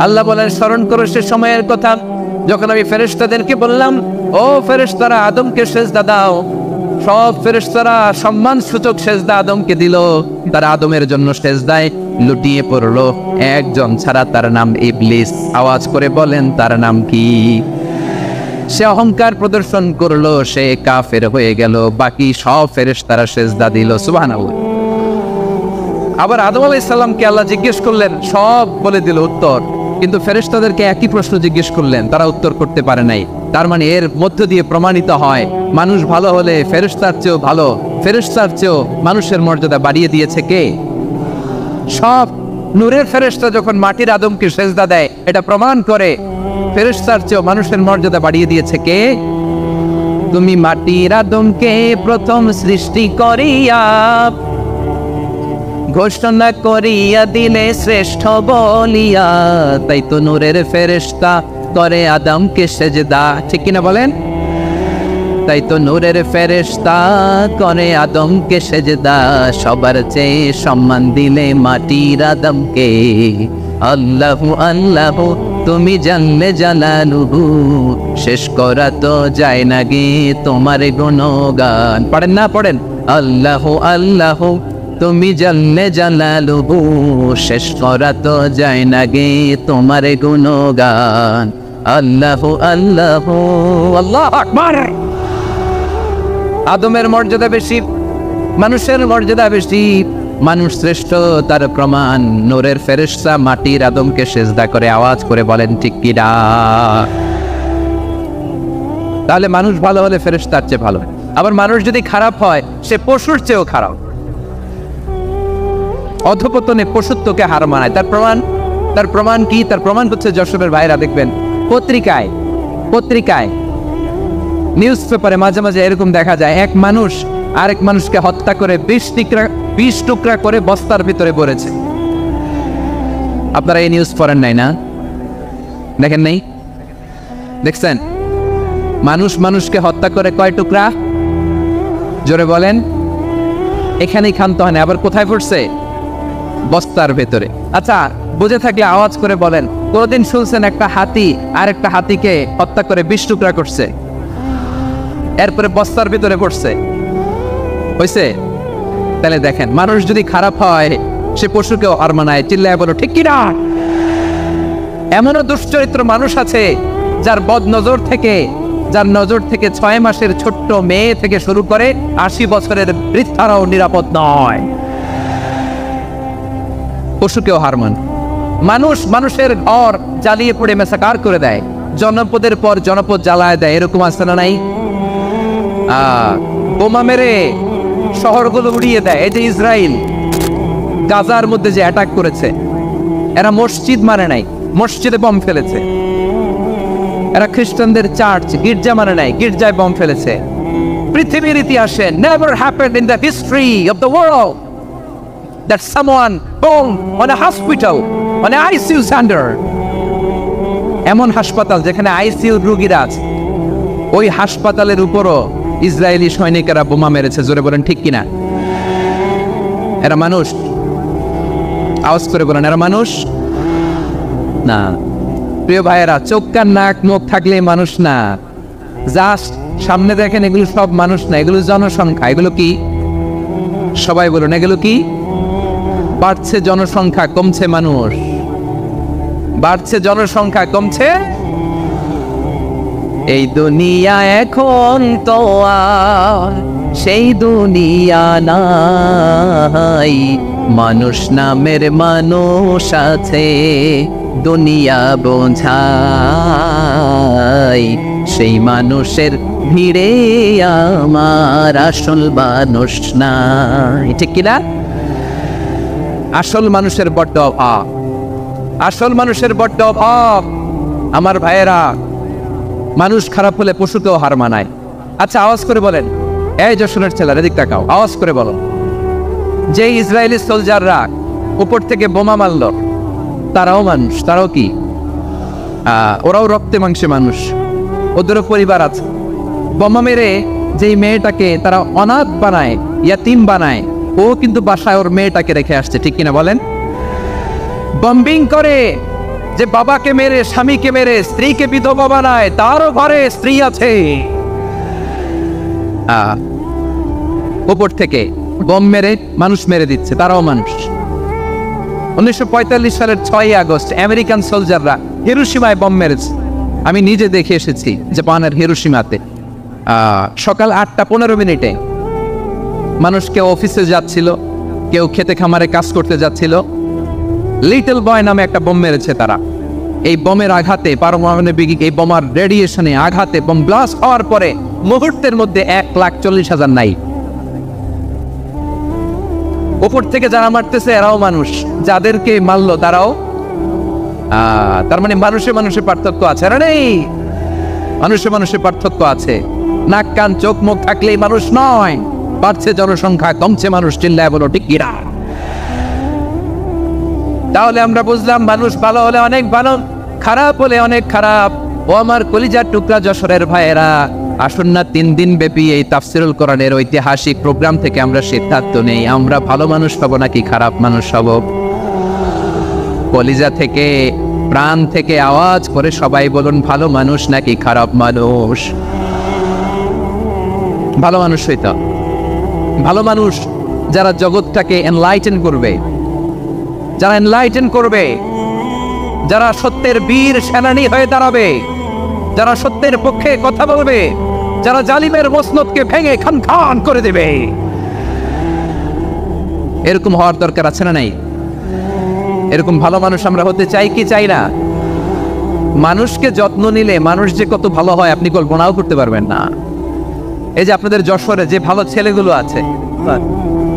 আল্লাহ বলেন, স্মরণ করো সে সময়ের কথা যখন আমি ফেরেশতাদেরকে বললাম, ও ফেরেশতারা আদমকে সেজদা দাও। সব ফেরেশতারা সম্মান সূচক সেজদা আদমকে দিল। তারা আদমের জন্য সেজদায় লুটিয়ে পড়লো, একজন ছাড়া, তার নাম ইবলিস। আওয়াজ করে বলেন তার নাম কি? সে অহংকার প্রদর্শন করলো, সে কাফের হয়ে গেল। বাকি সব ফেরেশতারা সেজদা দিল। সুবহানাল্লাহ। আবার আদম আলাইহিস সালামকে আল্লাহ জিজ্ঞেস করলেন, সব বলে দিল উত্তর, কিন্তু ফেরেশতাদেরকে একই প্রশ্ন জিজ্ঞেস করলেন, তারা উত্তর করতে পারে নাই। তার মানে এর মধ্য দিয়ে প্রমাণিত হয়, মানুষ ভালো হলে ফেরেশতার চেয়েও ভালো, ফেরেশতার চেয়েও মানুষের মর্যাদা বাড়িয়ে দিয়েছে কে? সব নূরের ফেরেশতা যখন মাটির আদমকে সেজদা দেয়, এটা প্রমাণ করে ফেরেশতার চেয়েও মানুষের মর্যাদা বাড়িয়ে দিয়েছে কে? তুমি মাটির আদমকে প্রথম সৃষ্টি করিয়া ঘোষণা করিয়া দিলে শ্রেষ্ঠ বলিয়া, তাই তো নূরের ফেরেশতা করে আদমকে সেজদা। ঠিক কিনা বলেন? তাই তো নূরের ফেরেশতা করে আদমকে সেজদা। সবার চেয়ে সম্মান দিলে মাটির আদমকে। আল্লাহু আল্লাহু তুমি জানলে জালালুহু, শেষ করা তো যায় না গে তোমার গুণগান। পড়েন না, পড়েন। আল্লাহু আল্লাহু তুমি জানলে জালালুহু, শেষ করা তো যায় না গে তোমার গুণগান। আল্লাহু আল্লাহু, আল্লাহু আকবার। আদমের মর্যাদা বেশি, মানুষের মর্যাদা বেশি, মানুষ শ্রেষ্ঠ তার প্রমাণ নূরের ফেরেশতা মাটির আদমকে সেজদা করে। আওয়াজ করে বলেন ঠিক কিনা? তাহলে মানুষ ভালো হলে ফেরেশতার চেয়ে ভালো। আবার মানুষ যদি খারাপ হয়, সে পশুর চেয়েও খারাপ। অধপতনে পশুত্বকে হার মানায়। তার প্রমাণ কি? তার প্রমাণ হচ্ছে, যশোরের ভাইরা দেখবেন পত্রিকায় নিউজ পেপারে মাঝে মাঝে এরকম দেখা যায়, এক মানুষ আরেক মানুষকে হত্যা করে 20 টুকরা করে বস্তার ভিতরে ভরেছে। আপনারা এই নিউজ পড়েন নাই না? দেখেন নাই? দেখছেন? মানুষ মানুষকে হত্যা করে কয় টুকরা? জোরে বলেন। এখানেই ক্ষান্ত হয় না, আবার কোথায় পড়ছে? বস্তার ভেতরে। আচ্ছা, বুঝে থাকলে আওয়াজ করে বলেন, কোনদিন শুনছেন একটা হাতি আর একটা হাতিকে হত্যা করে 20 টুকরা করছে, এরপরে বস্তার ভিতরে পড়ছে? হয়েছে? তাহলে দেখেন, মানুষ যদি খারাপ হয়, সে পশুকেও হার মানায়। চিল্লায় বলো ঠিক কিনা? এমনও দুশ্চরিত্র মানুষ আছে যার নজর থেকে 6 মাসের ছোট্ট মেয়ে থেকে শুরু করে 80 বছরের বৃদ্ধারাও নিরাপদ নয়। পশুকেও হার মান। মানুষের ঘর জ্বালিয়ে পড়ে মেসাকার করে দেয়, জনপদের পর জনপদ জ্বালায় দেয়। এরকম আছে না নাই? বোমা মেরে শহরগুলো উড়িয়ে দেয়। এই যে ইসরায়েল গাজার মধ্যে যে অ্যাটাক করেছে, এরা মসজিদ মানে নাই, মসজিদে বম ফেলেছে। এরা খ্রিস্টানদের চার্চ, গির্জা মানে নাই, গির্জায় বম ফেলেছে। পৃথিবীর ইতিহাসে never happened in the history of the world that someone bombed on a hospital, on an ICU center. এমন হাসপাতাল যেখানে আইসিইউ রোগীরা আছে, ওই হাসপাতালের উপরও ইসরায়েলি সৈনিকেরা বোমা মেরেছে। জোরে বলেন ঠিক কিনা? এরা মানুষ? আওয়াজ করে বলেন, এরা মানুষ না। প্রিয় ভাইয়েরা, চোখ কান নাক মুখ থাকলে মানুষ না। জাস্ট সামনে দেখেন, এগুলো সব মানুষ না, এগুলো জনসংখ্যা। এগুলো কি? সবাই বলুন, এগুলো কি? বাড়ছে জনসংখ্যা, কমছে মানুষ। বাড়ছে জনসংখ্যা, কমছে। এই দুনিয়া এখন তো আর সেই দুনিয়া নাই, মানুষ নামের মানুষ আছে, দুনিয়া বোঝাই। সেই মানুষের ভিড়ে আমার আসল মানুষ নাই। ঠিক কিনা? আসল মানুষের বড্ড অভাব, আসল মানুষের বড্ড অভাব। আমার ভাইয়েরা, মানুষ খারাপ হলে পশুকেও হার মানায়। আচ্ছা, আওয়াজ করে বলেন, এই যশোরের ছেলেরা এদিক তাকাও, আওয়াজ করে বলো, যে ইসরায়েলি সোলজাররা উপর থেকে বোমা মারল, তারাও মানুষ, তারাও কি? ওরাও রক্তে মাংসে মানুষ, ওদেরও পরিবার আছে। বোমা মেরে যেই মেয়েটাকে তারা অনাথ বানায়, ইয়াতিম বানায়, ও কিন্তু বাসায় ওর মেয়েটাকে রেখে আসছে। ঠিক কিনা বলেন? বম্বিং করে যে বাবাকে মেরে, স্বামীকে মেরে, স্ত্রীকে বিধবা বানায়, তারও ঘরে স্ত্রী আছে। উপর থেকে বম মেরে মানুষ মেরে দিচ্ছে, তারাও মানুষ। 1945 সালের 6 আগস্ট আমেরিকান সোলজাররা হিরোশিমায় বম মেরেছে। আমি নিজে দেখে এসেছি জাপানের হিরোশিমাতে। সকাল 8:15 মানুষ কেউ অফিসে যাচ্ছিল, কেউ খেতে খামারে কাজ করতে যাচ্ছিল। লিটল বয় নামে একটা বোম মেরেছে তারা। এই বোমের আঘাতে, পারমাণবিক এই বোমার রেডিয়েশনে আঘাতে, বোম ব্লাস্ট হওয়ার পরে মুহূর্তের মধ্যে 1,40,000 নাই। উপর থেকে যারা মারতেছে এরাও মানুষ, যাদেরকে মারলো তারাও। তার মানে মানুষে মানুষের পার্থক্য আছে না? নেই, মানুষে মানুষের পার্থক্য আছে। নাক কান চোখ মুখ থাকলেই মানুষ নয়। বাড়ছে জনসংখ্যা, কমছে মানুষ, চিল্লায় বলো ঠিক কিনা? তাহলে আমরা বুঝলাম মানুষ ভালো হলে অনেক ভালো, খারাপ হলে অনেক খারাপ। ও আমার কলিজার টুকরা যশোরের ভাইয়েরা, আসুন না 3 দিন ব্যাপী এই তাফসিরুল কোরআনের ঐতিহাসিক প্রোগ্রাম থেকে আমরা সিদ্ধান্ত নেই, আমরা ভালো মানুষ হব নাকি খারাপ মানুষ হব। কলিজা থেকে, প্রাণ থেকে আওয়াজ করে সবাই বলুন, ভালো মানুষ নাকি খারাপ মানুষ? ভালো মানুষ হইতো। ভালো মানুষ যারা জগৎটাকে এনলাইটেন করবে, যারা এনলাইটেন করবে, যারা সত্যের বীর সেনানী হয়ে দাঁড়াবে, যারা সত্যের পক্ষে কথা বলবে, যারা জালিমের মসনদকে ভেঙে খান খান করে দেবে। এরকম হওয়ার দরকার আছে না নাই? এরকম ভালো মানুষ আমরা হতে চাই কি চাই না? মানুষকে যত্ন নিলে মানুষ যে কত ভালো হয় আপনি কল্পনাও করতে পারবেন না। এই যে আপনাদের যশোরে যে ভালো ছেলেগুলো আছে,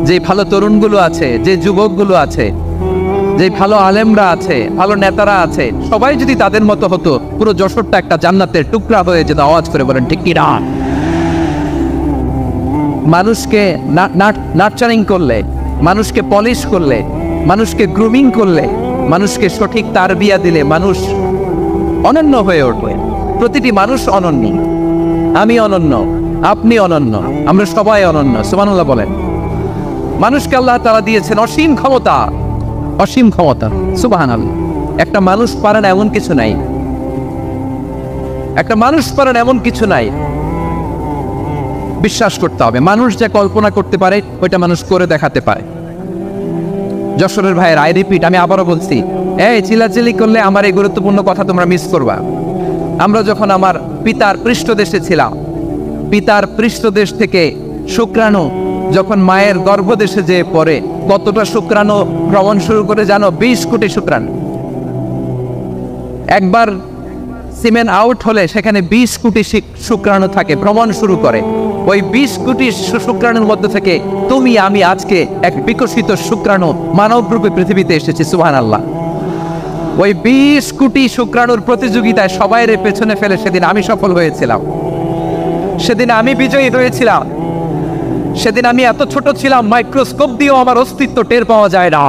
যে ভালো তরুণগুলো আছে, যে যুবকগুলো আছে, যে ভালো আলেমরা আছে, ভালো নেতারা আছে, সবাই যদি তাদের মতো হতো, পুরো যশোরটা একটা জান্নাতের টুকরা হয়ে যেত। আওয়াজ করে বলেন ঠিক কি না? মানুষকে নার্চারিং করলে, মানুষকে পলিশ করলে, মানুষকে গ্রুমিং করলে, মানুষকে সঠিক তারবিয়া দিলে মানুষ অনন্য হয়ে উঠবে। প্রতিটি মানুষ অনন্য। আমি অনন্য, আপনি অনন্য, আমরা সবাই অনন্য। সুবহানাল্লাহ বলেন। মানুষকে আল্লাহ তাআলা দিয়েছেন অসীম ক্ষমতা, অসীম ক্ষমতা। সুবহানাল্লাহ। একটা মানুষ পারে না এমন কিছু নাই, একটা মানুষ পারে না এমন কিছু নাই। বিশ্বাস করতে হবে, মানুষ যা কল্পনা করতে পারে ওইটা মানুষ করে দেখাতে পারে। যশোরের ভাইয়ের, আই রিপিট, আমি আবারও বলছি, এই চিল্লাচিল্লি করলে আমার এই গুরুত্বপূর্ণ কথা তোমরা মিস করবা। আমরা যখন আমার পিতার পৃষ্ঠদেশে ছিলাম, পিতার পৃষ্ঠদেশ থেকে শুক্রাণু যখন মায়ের গর্ভদেশে যেয়ে পড়ে, কতটা শুক্রাণু ভ্রমণ শুরু করে জানো? 20 কোটি শুক্রাণু। একবার সিমেন আউট হলে সেখানে 20 কোটি শুক্রাণু থাকে, ভ্রমণ শুরু করে। ওই 20 কোটি শুক্রাণুর মধ্যে থেকে তুমি আমি আজকে এক বিকশিত শুক্রাণু মানব রূপে পৃথিবীতে এসেছি। সুবহানাল্লাহ। ওই 20 কোটি শুক্রাণুর প্রতিযোগিতায় সবাই পেছনে ফেলে সেদিন আমি সফল হয়েছিলাম, সেদিন আমি বিজয়ী হয়েছিলাম। সেদিন আমি এত ছোট ছিলাম, মাইক্রোস্কোপ দিয়েও আমার অস্তিত্ব টের পাওয়া যায় না।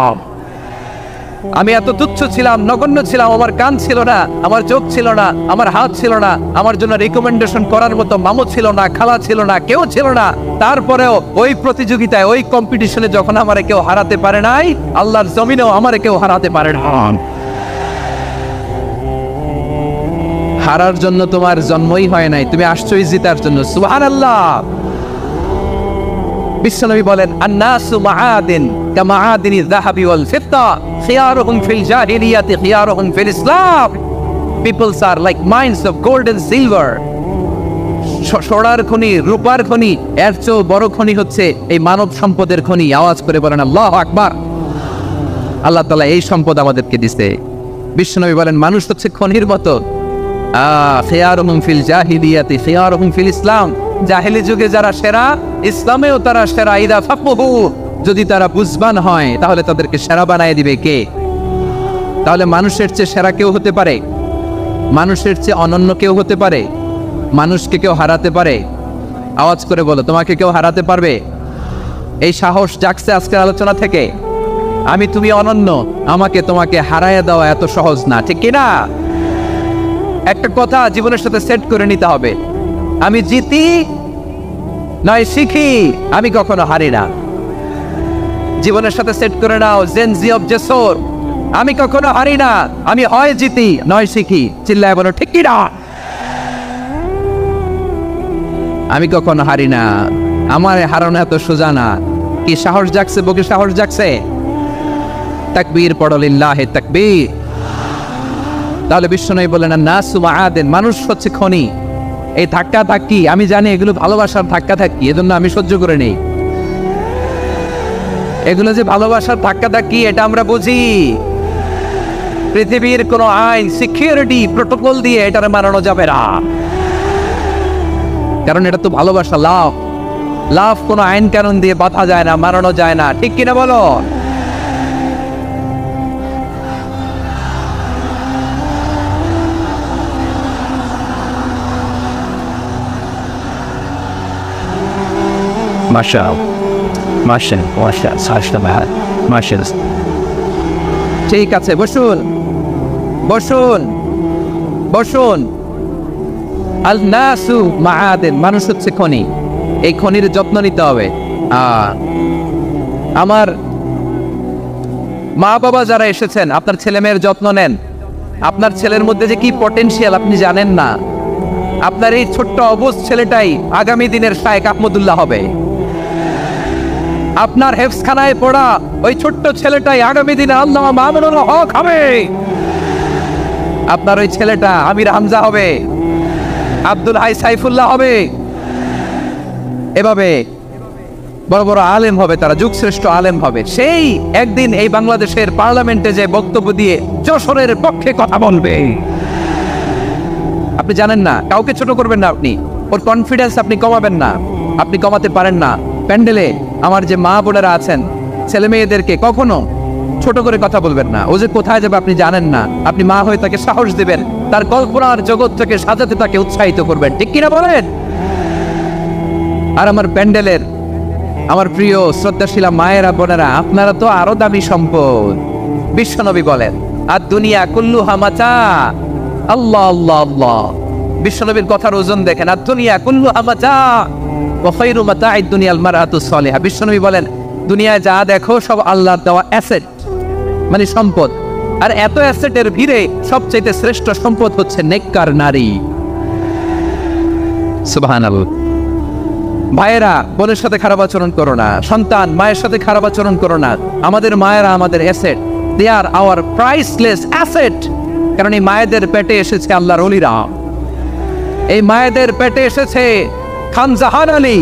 আমি এত তুচ্ছ ছিলাম, নগণ্য ছিলাম। আমার কান ছিল না, আমার চোখ ছিল না, আমার হাত ছিল না, আমার জন্য রিকমেন্ডেশন করার মতো মামু ছিল না, খালা ছিল না, কেউ ছিল না। তারপরেও ওই প্রতিযোগিতায়, ওই কম্পিটিশনে যখন আমারে কেউ হারাতে পারে নাই, আল্লাহর জমিনেও আমারে কেউ হারাতে পারে না। হারার জন্য তোমার জন্মই হয় নাই, তুমি আসছোই জিতার জন্য। সুবহানাল্লাহ। বিশ্বনবী বলেন, আন-নাসু মাআদিন কামাআদিনি যাহাবি ওয়াল ফিদ্দা খিয়ারুহুম ফিল জাহিলিয়াতি খিয়ারুহুম ফিল ইসলাম। Peoples are like mines of gold and silver. সোনার খনি, রূপার খনি, এর চেয়েও বড় খনি হচ্ছে এই মানব সম্পদের খনি। আওয়াজ করে বলেন আল্লাহু আকবার। আল্লাহ তাআলা এই সম্পদ আমাদেরকে দিয়েছে। বিশ্বনবী বলেন, মানুষ হচ্ছে খনির মতো। খিয়ারুহুম ফিল জাহিলিয়াতি খিয়ারুহুম ফিল ইসলাম। জাহেলি যুগে যারা সেরা, ইসলামেও তারা সেরা। ইদা ফাকহু, যদি তারা বুঝবান হয় তাহলে তাদেরকে সেরা বানায় দিবে কে? তাহলে মানুষের চেয়ে সেরা কেউ হতে পারে? মানুষের চেয়ে অনন্য কেউ হতে পারে? মানুষকে কেউ হারাতে পারে? আওয়াজ করে বলো, তোমাকে কেউ হারাতে পারবে? এই সাহস জাগছে আজকের আলোচনা থেকে। আমি তুমি অনন্য, আমাকে তোমাকে হারায় দেওয়া এত সহজ না, ঠিক কিনা? একটা কথা জীবনের সাথে সেট করে নিতে হবে, আমি জিতি নয় শিখি, আমি কখনো হারি না। জীবনের সাথে সেট করে নাও, জেনজি অফ যশোর, আমি কখনো হারি না, আমি হয় জিতি নয় শিখি। চিল্লায় বলো ঠিক কি না? আমি কখনো হারি না, আমার হারানো এত সোজা না। কি সাহস জাগছে, বুকে সাহস জাগছে? তাকবীর পড়ো, লিল্লাহি তাকবীর। তাহলে বিশ্বনবী বলেন নাসু মাআদিন, মানুষ হচ্ছে খনি। এই ধাক্কা ধাক্কি আমি জানি এগুলো ভালোবাসার ধাক্কা ধাক্কি, এজন্য আমি সহ্য করে নেই। এগুলো যে ভালোবাসার ধাক্কা ধাক্কি এটা আমরা বুঝি। পৃথিবীর কোনো আইন, সিকিউরিটি প্রোটোকল দিয়ে এটারে মানানো যাবে না, কারণ এটা তো ভালোবাসা। লাভ লাভ কোনো আইন কানুন দিয়ে বাধা যায় না, মানানো যায় না। ঠিক কিনা বলো? ঠিক আছে, বসুন বসুন বসুন। আল নাসু মাআদিন, মানুষ হচ্ছে খনি। এই খনির যত্ন নিতে হবে। আমার মা বাবা যারা এসেছেন, আপনার ছেলে মেয়ের যত্ন নেন। আপনার ছেলের মধ্যে যে কি পটেনশিয়াল আপনি জানেন না। আপনার এই ছোট্ট অবুঝ ছেলেটাই আগামী দিনের শায়েখ আহমদুল্লাহ হবে। আপনার হেফজখানায় পড়া ওই ছোট্ট ছেলেটাই আগামী দিনে আল্লামা মামুনুল হক হবে। আপনার ওই ছেলেটা আমির হামজা হবে, আব্দুল হাই সাইফুল্লাহ হবে। এভাবে বড় বড় আলেম হবে, তারা যুগশ্রেষ্ঠ আলেম হবে। সেই একদিন এই বাংলাদেশের পার্লামেন্টে যে বক্তব্য দিয়ে যশোরের পক্ষে কথা বলবে। আপনি জানেন না, কাউকে ছোট করবেন না আপনি। ওর কনফিডেন্স আপনি কমাবেন না, আপনি কমাতে পারেন না। প্যান্ডেলে আমার যে মা বোনেরা আছেন, ছেলে মেয়েদেরকে কখনো ছোট করে কথা বলবেন না। ও যে কোথায় যাবে আপনি জানেন না। আপনি মা হয়ে তাকে সাহস দিবেন, তার কল্পনার জগৎ থেকে সাজাতে তাকে উৎসাহিত করবেন। ঠিক কিনা বলেন? আর আমার প্যান্ডেলের আমার প্রিয় শ্রদ্ধাশীলা মায়েরা বোনেরা, আপনারা তো আরো দামি সম্পদ। বিশ্বনবী বলেন আর দুনিয়া কুল্লুহা মাতা। আল্লাহ আল্লাহ আল্লাহ, বিশ্বনবীর কথার ওজন দেখেন। আর দুনিয়া কুল্লুহা মাতা ওয়া খায়রু মাতা'আদ দুনিয়াল মারআতুস সালিহা। বিশ্বনবী বলেন দুনিয়ায় যা দেখো সব আল্লাহর দেওয়া অ্যাসেট, মানে সম্পদ। আর এত অ্যাসেটের ভিড়ে সবচেয়ে শ্রেষ্ঠ সম্পদ হচ্ছে নেককার নারী। সুবহানাল্লাহ। ভাইয়েরা বোনের সাথে খারাপ আচরণ করো না, সন্তান মায়ের সাথে খারাপ আচরণ করো না। আমাদের মায়েরা আমাদের asset, they are our priceless asset. কারণ এই মায়েদের পেটে এসেছে আল্লাহর ওলিরা, এই মায়েদের পেটে এসেছে খান জাহান আলী,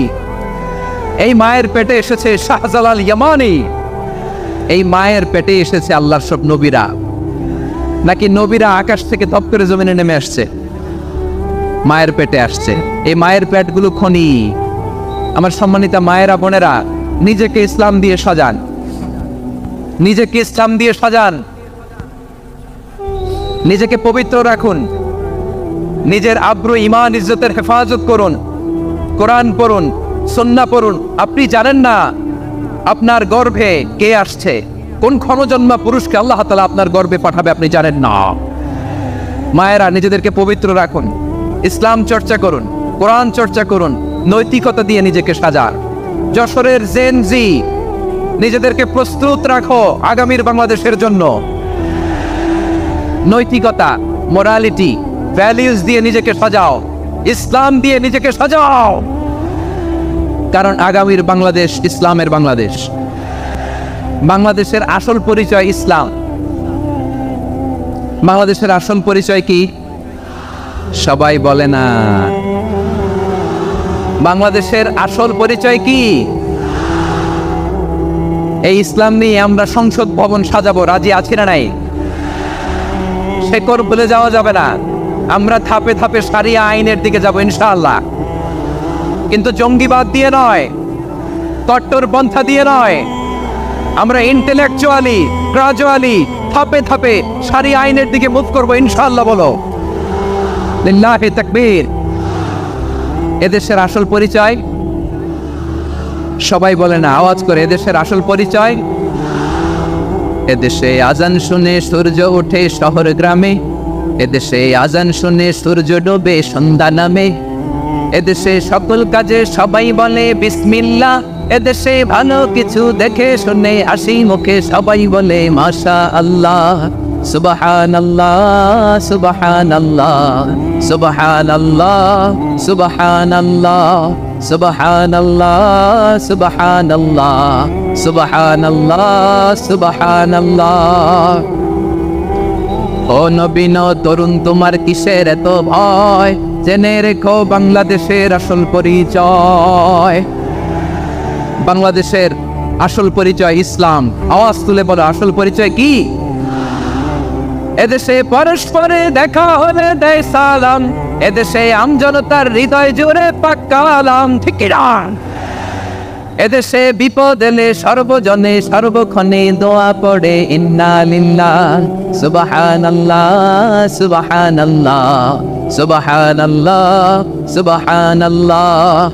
এই মায়ের পেটে এসেছে শাহজালাল ইয়ামানি, এই মায়ের পেটে এসেছে আল্লাহর সব নবীরা। নাকি নবীরা আকাশ থেকে ধপ করে জমিনে নেমে আসছে? মায়ের পেটে আসছে। এই মায়ের পেটগুলো খনি। আমার সম্মানিতা মায়েরা বোনেরা, নিজেকে ইসলাম দিয়ে সাজান, নিজেকে ইসলাম দিয়ে সাজান, নিজেকে পবিত্র রাখুন, নিজের আব্রু ঈমান ইজ্জতের হেফাজত করুন, কোরআন পড়ুন, সুন্নাহ পড়ুন। আপনি জানেন না আপনার গর্ভে কে আসছে, কোন ক্ষণজন্মা পুরুষকে আল্লাহ তাআলা আপনার গর্ভে পাঠাবে, আপনি জানেন না। মায়েরা নিজেদেরকে পবিত্র রাখুন, ইসলাম চর্চা করুন, কোরআন চর্চা করুন, নৈতিকতা দিয়ে নিজেকে সাজান। যশোরের জেন জি, নিজেদেরকে প্রস্তুত রাখো আগামীর বাংলাদেশের জন্য। নৈতিকতা, মোরালিটি, ভ্যালিউজ দিয়ে নিজেকে সাজাও, ইসলাম দিয়ে নিজেকে সাজাও। কারণ আগামীর বাংলাদেশ ইসলামের বাংলাদেশ। বাংলাদেশের আসল পরিচয় ইসলাম। বাংলাদেশের আসল পরিচয় কি? সবাই বলে না। বাংলাদেশের আসল পরিচয় কি? এই ইসলাম নিয়ে আমরা সংসদ ভবন সাজাবো, রাজি আছি না নাই? শেকড় বলে যাওয়া যাবে না। আমরা ধাপে ধাপে শারিয়া আইনের দিকে যাব ইনশাআল্লাহ, কিন্তু জঙ্গিবাদ দিয়ে নয়, কট্টরপন্থা দিয়ে নয়। আমরা ইন্টেলেকচুয়ালি, গ্রাজুয়ালি, ধাপে ধাপে শারিয়া আইনের দিকে মুভ করবো ইনশাআল্লাহ। বলো লিল্লাহি তাকবীর। এদেশের আসল পরিচয় সবাই বলে না, আওয়াজ করে। এদেশের আসল পরিচয়, এদেশে আজান শুনে সূর্য ওঠে শহর গ্রামে, এদেশে আজান শুনে সূর্য ডোবে সন্ধ্যা নামে, এদেশে সকল কাজে সবাই বলে বিসমিল্লাহ, এদেশে ভালো কিছু দেখে শুনে হাসি মুখে সবাই বলে মাশা আল্লাহ, সুবহানাল্লাহ সুবহানাল্লাহ সুবহানাল্লাহ সুবহানাল্লাহ সুবহানাল্লাহ সুবহানাল্লাহ সুবহানাল্লাহ সুবহানাল্লাহ। ও নবীন তরুণ তোমার কিসের এত ভয়, জেনে রেখো বাংলাদেশের আসল পরিচয়। বাংলাদেশের আসল পরিচয় ইসলাম। আওয়াজ তুলে বলো আসল পরিচয় কি? এদেশে পরস্পরে দেখা হলে দেয় সালাম, এদেশে আমজনতার হৃদয় জুড়ে পাক্কা আলাম, ঠিক না? এদেশে বিপদ এলে সর্বজনে সর্বক্ষণে দোয়া পড়ে ইন্না লিল্লাহ সুবহানাল্লাহ সুবহানাল্লাহ সুবহানাল্লাহ সুবহানাল্লাহ।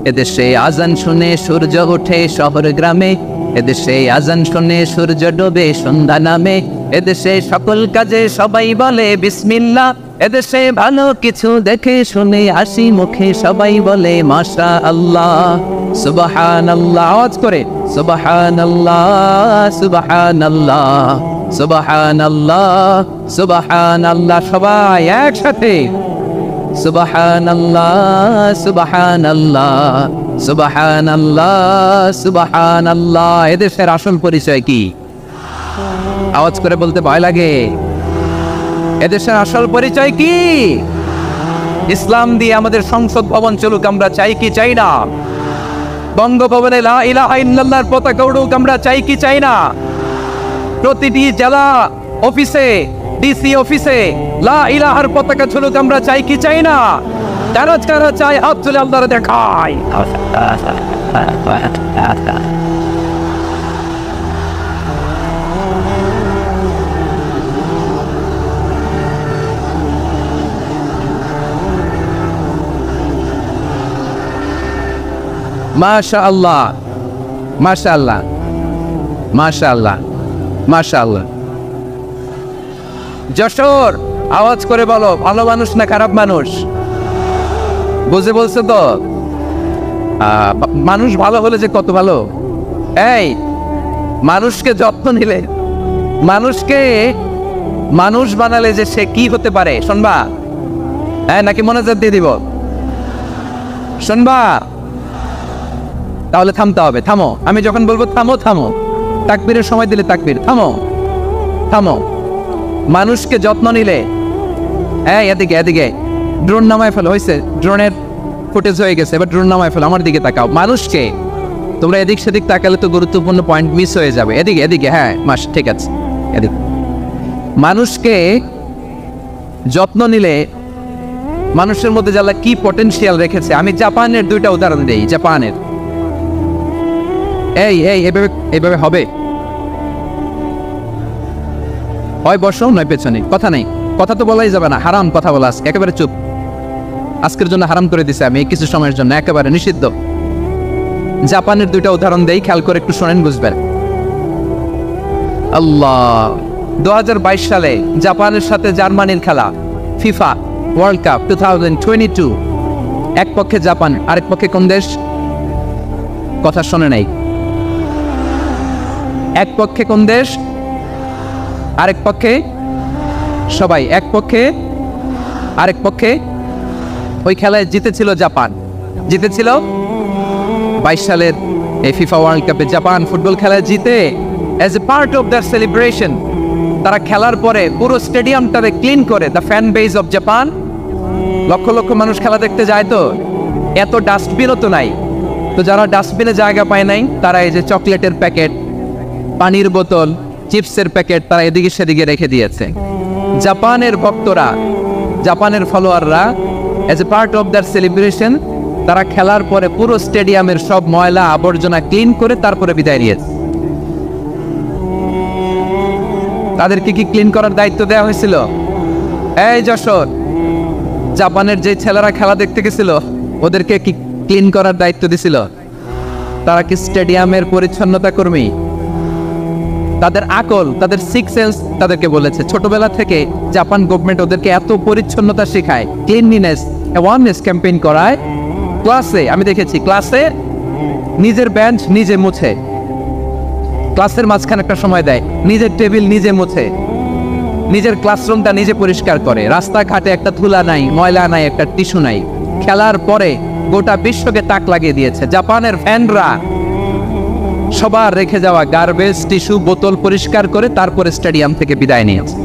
এদেশে আজান শুনে সূর্য ওঠে শহর গ্রামে, এদেশে আজান শুনে সূর্য ডোবে সন্ধ্যা নামে, এদেশে সকল কাজে সবাই বলে বিসমিল্লাহ, এদেশে ভালো কিছু দেখে শুনে হাসি মুখে সবাই বলে মাশা আল্লাহ সুবহানাল্লাহ। আওয়াজ করে সুবহানাল্লাহ সুবহানাল্লাহ সুবহানাল্লাহ সুবহানাল্লাহ। সবাই একসাথে সুবহানাল্লাহ সুবহানাল্লাহ সুবহানাল্লাহ সুবহানাল্লাহ। এদেশের আসল পরিচয় কি? আওয়াজ করে বলতে ভয় লাগে। এদেশের আসল পরিচয় কি? ইসলাম দিয়ে আমাদের সংসদ ভবন চলুক, আমরা চাই কি চাই না? বঙ্গভবনে লা ইলাহা ইল্লাল্লাহর পতাকা উড়ুক, আমরা চাই কি চাই না? প্রতিটি জেলা অফিসে ডিসি অফিসে লা ইলাহার পতাকা ঝুলুক, আমরা চাই কি চাই না? কারা কারা চাই হাত তুলে আল্লাহরে দেখায়। মাশাআল্লাহ মাশাআল্লাহ মাশাআল্লাহ মাশাআল্লাহ। যশোর আওয়াজ করে বলো ভালো মানুষ না খারাপ মানুষ? বুঝে বলছে তো? মানুষ ভালো হলে যে কত ভালো। এই মানুষকে যত্ন নিলে, মানুষকে মানুষ বানালে যে সে কি হতে পারে শুনবা? হ্যাঁ নাকি মনোযোগ দিয়ে দিব? শুনবা? তাহলে থামতে হবে। থামো, আমি যখন বলবো থামো থামো। তাকবীরের সময় দিলে তাকবীর। থামো থামো। মানুষকে যত্ন নিলে, হ্যাঁ এদিকে এদিকে ড্রোন নামায় ফেলো। হয়েছে, ড্রোনের ফুটেজ হয়ে গেছে, এবার ড্রোন নামায় ফেলো। আমার দিকে তাকাও। মানুষকে, তোমরা এদিক সেদিক তাকালে তো গুরুত্বপূর্ণ পয়েন্ট মিস হয়ে যাবে। এদিকে এদিকে, হ্যাঁ মাস ঠিক আছে এদিকে। মানুষকে যত্ন নিলে মানুষের মধ্যে যারা কি পটেনশিয়াল রেখেছে। আমি জাপানের দুইটা উদাহরণ দেই। জাপানের এই এই এভাবে এভাবে হবে, হয় বসো নয় পেছনে, কথা নেই। কথা তো বলাই যাবে না, হারাম কথা বলা। একেবারে চুপ। আজকের জন্য হারাম করে দিছে আমি কিছু সময়ের জন্য, একেবারে নিষিদ্ধ। জাপানের দুইটা উদাহরণ দেই, খেয়াল করে একটু শোনেন, বুঝবেন। আল্লাহ 2022 সালে জাপানের সাথে জার্মানির খেলা, ফিফা ওয়ার্ল্ড কাপ 2022। এক পক্ষে জাপান, আরেক পক্ষে কোন দেশ? কথা শোনে নাই। এক পক্ষে কোন দেশ, আরেক পক্ষে সবাই। এক পক্ষে আরেক পক্ষে। ওই খেলায় জিতেছিল জাপান, জিতেছিল 22 সালের এই ফিফা ওয়ার্ল্ড কাপে। জাপান ফুটবল খেলায় জিতে as a part of their celebration তারা খেলার পরে পুরো স্টেডিয়ামটাকে ক্লিন করে। The fan base of Japan, lakh lakh মানুষ খেলা দেখতে যায়, তো এত ডাস্টবিনও তো নাই। তো যারা ডাস্টবিনে জায়গা পায় নাই, তারা এই যে চকলেটের প্যাকেট, পানির বোতল, চিপসের প্যাকেট তারা এদিকে সেদিকে রেখে দিয়েছে। জাপানের ভক্তরা, জাপানের ফলোয়াররা as a part of their celebration তারা খেলার পরে পুরো স্টেডিয়ামের সব ময়লা আবর্জনা ক্লিন করে তারপরে বিদায় নিয়েছে। তাদেরকে কি ক্লিন করার দায়িত্ব দেওয়া হয়েছিল? এই যশোর, জাপানের যে ছেলেরা খেলা দেখতে গেছিল ওদেরকে কি ক্লিন করার দায়িত্ব দিছিল? তারা কি স্টেডিয়ামের পরিচ্ছন্নতা কর্মী? তাদের আকল, তাদের সিক্স সেন্স তাদেরকে বলেছে। ছোটবেলা থেকে জাপান গভর্নমেন্ট ওদেরকে এত পরিচ্ছন্নতা শেখায়, ক্লিনলিনেস অ্যাওয়ারনেস ক্যাম্পেইন করায়। ক্লাসে আমি দেখেছি, ক্লাসে নিজের বেঞ্চ নিজে মুছে, ক্লাসের মাঝখানে একটা সময় দেয়, নিজের টেবিল নিজে মুছে, নিজের ক্লাসরুমটা নিজে পরিষ্কার করে, রাস্তাঘাটে একটা ধুলা নাই, ময়লা নাই, একটা টিস্যু নাই। খেলার পরে গোটা বিশ্বকে তাক লাগিয়ে দিয়েছে। জাপানের ফ্যানরা সবার রেখে যাওয়া গার্বেজ, টিস্যু, বোতল পরিষ্কার করে তারপরে স্টেডিয়াম থেকে বিদায় নিয়েছে।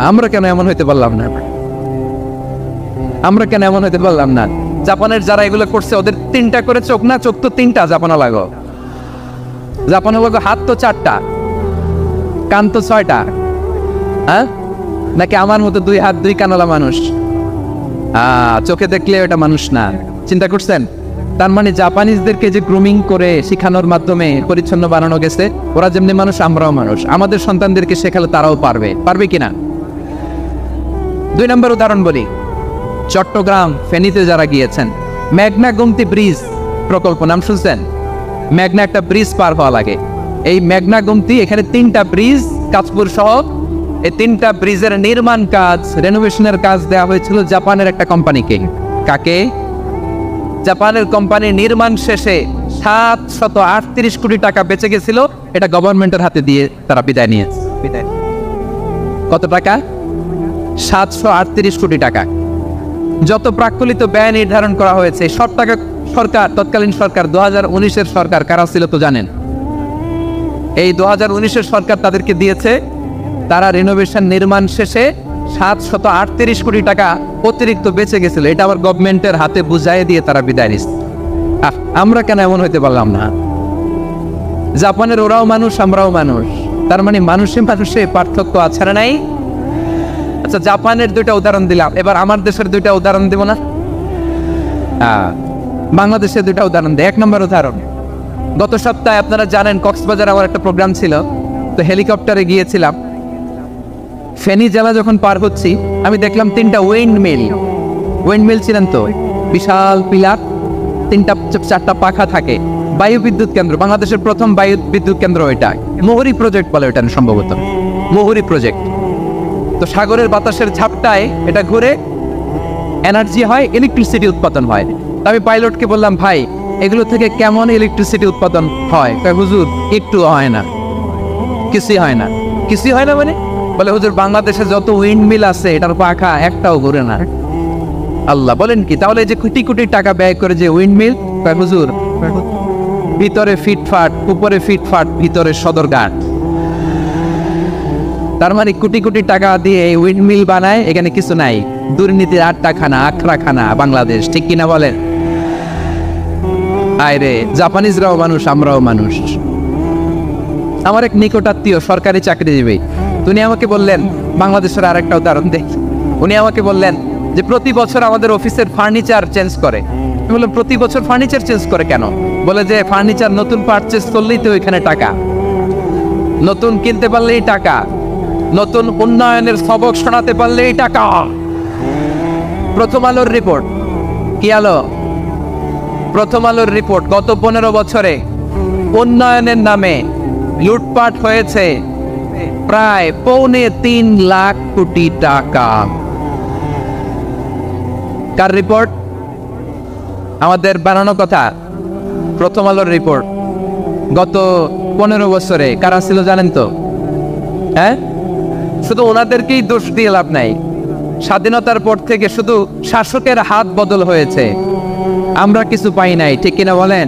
আমরা কেন এমন হইতে পারলাম না? আমরা কেন এমন হইতে পারলাম না? জাপানের যারা এগুলো করছে ওদের 3টা করে চোখ না? চোখ তো 3টা জাপানা লাগো। জাপানের লাগো হাত তো 4টা, কান তো 6টা। হ্যাঁ, নাকি আমার মতো 2 হাত 2 কানওয়ালা মানুষ? চোখে দেখলে এটা মানুষ না। চিন্তা করছেন? তার মানে জাপানিজদেরকে যে গ্রুমিং করে শিখানোর মাধ্যমে পরিচ্ছন্ন বানানো গেছে, ওরা যেমনি মানুষ আমরাও মানুষ। আমাদের সন্তানদেরকে শেখালে তারাও পারবে, পারবে কিনা? 2 নম্বর উদাহরণ বলি, চট্টগ্রাম ফেনীতে যারা গিয়েছেন, মেঘনা গোমতী ব্রিজ প্রকল্প নাম শুনছেন? মেঘনা একটা ব্রিজ পার হওয়া লাগে। এই মেঘনা গোমতী, এখানে 3টা ব্রিজ কাঁচপুর সহ, এই 3টা ব্রিজের নির্মাণ কাজ, রেনোভেশনের কাজ দেওয়া হয়েছিল জাপানের একটা কোম্পানিকে। কাকে? জাপানের কোম্পানি। নির্মাণ শেষে 738 কোটি টাকা বেঁচে গেছিল, এটা গভর্নমেন্টের হাতে দিয়ে তারা বিদায় নিয়েছে। কত টাকা? 738 কোটি টাকা। যত প্রাক্কলিত ব্যয় নির্ধারণ করা হয়েছে সব টাকা সরকার, তৎকালীন সরকার 2019-এর সরকার, কারা ছিল তো জানেন? এই 2019-এর সরকার তাদেরকে দিয়েছে। তারা রিনোভেশন নির্মাণ শেষে 738 কোটি টাকা অতিরিক্ত বেঁচে গেছিল, এটা আবার গভর্নমেন্টের হাতে বুঝাই দিয়ে তারা বিদায় নিচ্ছে। আমরা কেন এমন হইতে পারলাম না? জাপানের ওরাও মানুষ, আমরাও মানুষ। তার মানে মানুষে মানুষে পার্থক্য আছে না নাই? আচ্ছা, জাপানের 2টা উদাহরণ দিলাম, এবার আমার দেশের 2টা উদাহরণ দেব না? বাংলাদেশের 2টা উদাহরণ দেয়। 1 নম্বর উদাহরণ, গত সপ্তাহে আপনারা জানেন কক্সবাজার আমার একটা প্রোগ্রাম ছিল, তো হেলিকপ্টারে গিয়েছিলাম। ফেনী জেলা যখন পার হচ্ছি, আমি দেখলাম 3টা উইন্ড মিল ছিলেন তো, বিশাল পিলার, 3টা 4টা পাখা থাকে। বায়ু বিদ্যুৎ কেন্দ্র, বাংলাদেশের প্রথম বায়ু বিদ্যুৎ কেন্দ্র এটা। মোহরি প্রজেক্ট বলে এটা সম্ভবত, মোহরি প্রজেক্ট। তো সাগরের বাতাসের ঝাপটায় এটা ঘুরে এনার্জি হয়, ইলেকট্রিসিটি উৎপাদন হয়। আমি পাইলটকে বললাম, ভাই এগুলো থেকে কেমন ইলেকট্রিসিটি উৎপাদন হয়? হুজুর একটু হয় না, কিছুই হয় না। কিছুই হয় না মানে? বলে হুজুর বাংলাদেশে যত উইন্ড মিল আছে এটার পাখা একটাও ঘুরে না। আল্লাহ, বলেন কি? তাহলে যে কোটি কোটি টাকা ব্যয় করে যে উইন্ড মিল, হুজুর ভিতরে ফিটফাট, উপরে ফিটফাট, ভিতরে সদরঘাট। তার মানে কোটি কোটি টাকা দিয়ে এই উইন্ড মিল বানায়, এখানে কিছু নাই। দুর্নীতির আড্ডাখানা, আখড়াখানা বাংলাদেশ, ঠিক কিনা বলেন? আরে জাপানিজরাও মানুষ, আমরাও মানুষ। আমার এক নিকটাত্মীয় সরকারি চাকরিজীবী, উনি আমাকে বললেন, বাংলাদেশের আরেকটা উদাহরণ দেখ। উনি আমাকে বললেন যে প্রতি বছর আমাদের অফিসের ফার্নিচার চেঞ্জ করে। আমি বললাম, প্রতি বছর ফার্নিচার চেঞ্জ করে কেন? বলে যে ফার্নিচার নতুন পারচেজ করলেই তো ওইখানে টাকা, নতুন কিনতে পারলেই টাকা, নতুন উন্নয়নের সবক শোনাতে পারলেই টাকা। প্রথম আলোর রিপোর্ট, কি আলো? প্রথম আলোর রিপোর্ট, গত 15 বছরে উন্নয়নের নামে লুটপাট হয়েছে প্রায় 3.25 লাখ কোটি টাকা। কার রিপোর্ট? আমাদের বানানো কথা। প্রথম আলোর রিপোর্ট। গত 15 বছরে কারা ছিল জানেন তো? হ্যাঁ, শুধু ওনাদেরকেই দোষ দিয়ে লাভ নাই। স্বাধীনতার পর থেকে শুধু শাসকের হাত বদল হয়েছে, আমরা কিছু পাই নাই, ঠিক কিনা বলেন?